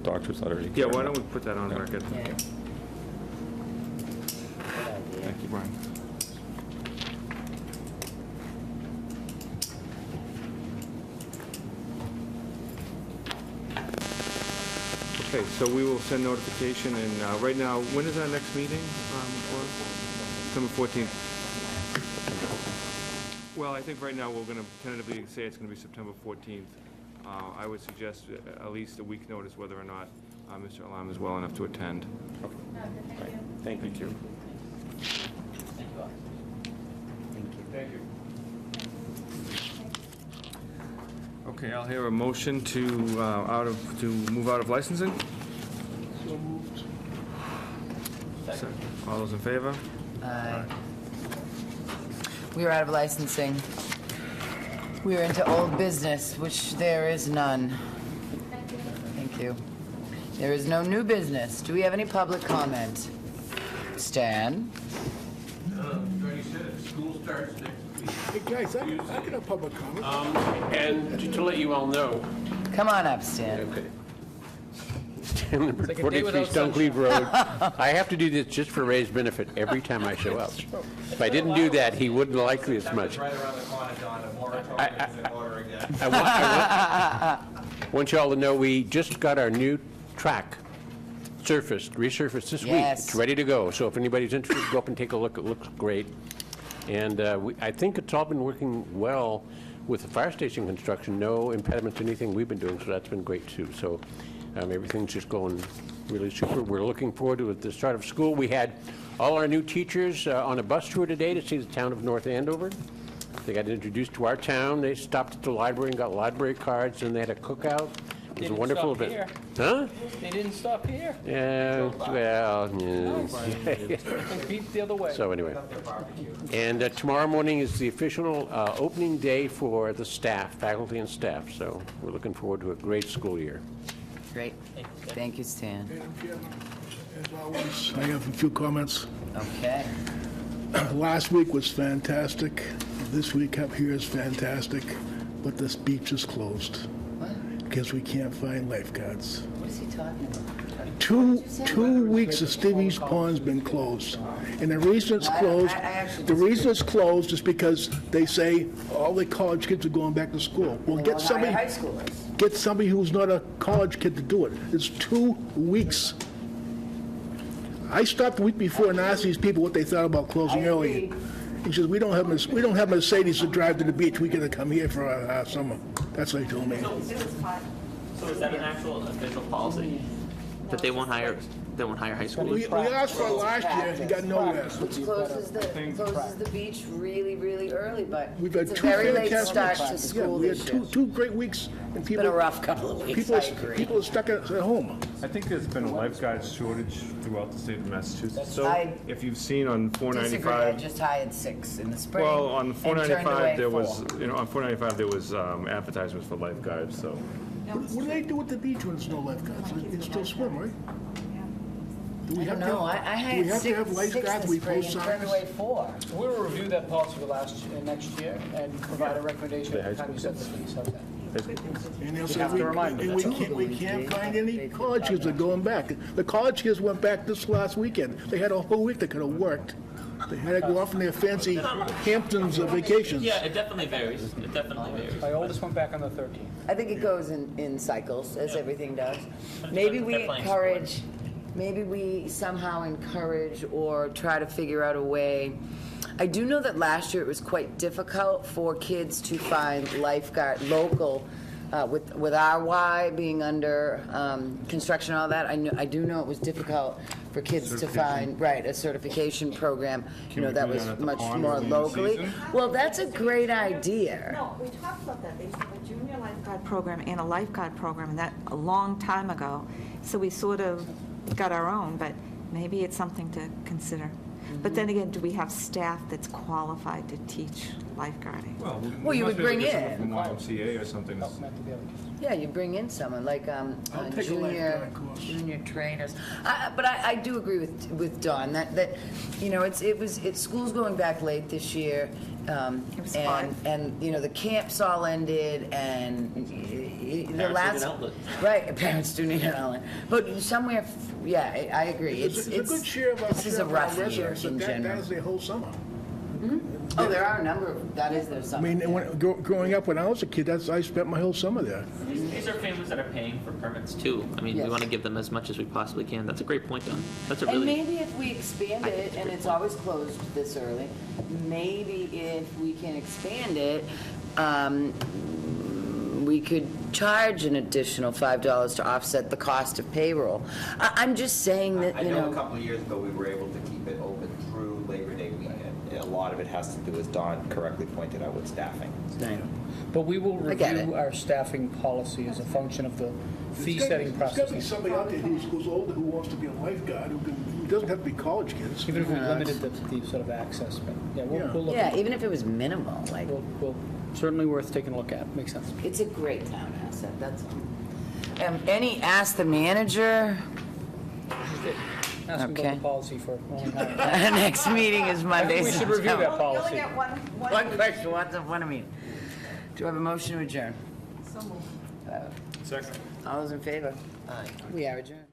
doctor's letter? yeah, why don't we put that on record? Yeah. Thank you, Brian. Okay, so we will send notification, and right now, when is our next meeting? September 14th. Well, I think right now, we're going to tentatively say it's going to be September 14th. I would suggest at least a week's notice whether or not Mr. Alam is well enough to attend. Thank you. Thank you. Thank you. Okay, I'll hear a motion to move out of licensing. So moved. All those in favor? Aye. We are out of licensing. We are into old business, which there is none. Thank you. There is no new business. Do we have any public comment? Stan? Attorney said school starts next week. Hey, guys, I can have public comment. And to let you all know. Come on up, Stan. Okay. Number like a day 43 without Stonecliff Road. I have to do this just for Ray's benefit every time I show up. If I didn't do that, he wouldn't like me as much. Right around the corner, Don, a moratorium is in order again. I want you all to know we just got our new track resurfaced this week. Yes. It's ready to go. So if anybody's interested, go up and take a look. It looks great. And I think it's all been working well with the fire station construction. No impediment to anything we've been doing, so that's been great too. So everything's just going really super. We're looking forward to the start of school. We had all our new teachers on a bus tour today to see the town of North Andover. They got introduced to our town. They stopped at the library and got library cards, and they had a cookout. It was a wonderful event. Huh? They didn't stop here. Yeah, well, yeah. They beat the other way. So anyway. And tomorrow morning is the official opening day for the staff, faculty and staff. So we're looking forward to a great school year. Great. Thank you, Stan. As always, I have a few comments. Okay. Last week was fantastic. This week up here is fantastic, but this beach is closed. What? Because we can't find lifeguards. What is he talking about? Two weeks of Stevie's Pond's been closed. And the reason it's closed, is because they say all the college kids are going back to school. Well, get somebody who's not a college kid to do it. It's 2 weeks. I stopped the week before and asked these people what they thought about closing early. He says, we don't have Mercedes to drive to the beach. We got to come here for our summer. That's what he told me. So is that an actual official policy that they won't hire high schoolers? We asked for it last year and got nowhere. Which closes the beach really, really early, but We've had it's a two very late fantastic start weeks. to school we this had year. two great weeks, and people. Been a rough couple of weeks, I agree. People are stuck at home. I think there's been a lifeguard shortage throughout the state of Massachusetts. So I if you've seen on Disagree, I 495, just hired 6 in the spring. well, on and turned away 495 there was, 4. on 495 there was advertisements for lifeguards. So What do they do at the beach when there's no lifeguards? They can still swim, right? Do I don't know, I hired do we have 6 to have lifeguards? this We spring post and turned signs? away 4. We will review that policy for next year and provide a recommendation at the time you set the fees. How's that? And they'll You say have to remind them, that's all. we can't find any college kids that are going back. The college kids went back this last weekend. They had a whole week they could have worked. They had to go off on their fancy Hamptons vacations. Yeah, it definitely varies. It definitely varies. My oldest went back on the 13th. I think it goes in cycles, as everything does. Maybe we encourage, maybe we somehow encourage or try to figure out a way. I do know that last year it was quite difficult for kids to find lifeguard local, with RY being under construction and all that. I do know it was difficult for kids to find, a certification program, that was much more locally. Well, that's a great idea. No, we talked about that. They used to have a junior lifeguard program and a lifeguard program, and that a long time ago. So we sort of got our own, but maybe it's something to consider. But then again, do we have staff that's qualified to teach lifeguarding? Well, you would bring in. From YMCA or something. Yeah, you bring in someone like take a junior lifeguard course. trainers. But I do agree with Dawn that school's going back late this year. It was fun. And the camps all ended and the Parents last need an outlet. right, parents do need an outlet. But somewhere, I agree. It's a good share of our this is a rough year residents, in but that general. is their whole summer. Oh, there are a number of that is their I summer. mean, growing up when I was a kid, I spent my whole summer there. These are families that are paying for permits too. I mean, Yes. we want to give them as much as we possibly can. That's a great point, Don. That's a And really. maybe if we expand it, and it's always closed this early, maybe if we can expand it, we could charge an additional $5 to offset the cost of payroll. I'm just saying that, I know a couple of years ago, we were able to keep it open through Labor Day weekend. A lot of it has to do, as Don correctly pointed out, with staffing. But we will I get review it. our staffing policy as a function of the fee-setting There's got to be process. somebody out there who's older who wants to be a lifeguard, who doesn't have to be college kids. Even if we limited the sort of access, but yeah, we'll look. yeah, into even if it was minimal, like, We'll certainly worth taking a look at. Makes sense. it's a great town asset, that's all. Any Ask the Manager? Ask them about Okay. the policy for only hiring. Next meeting is I Monday. think we should review that We only policy. got one One question, one meeting. Do I have a motion to adjourn? So moved. Second. All those in favor? We are adjourned.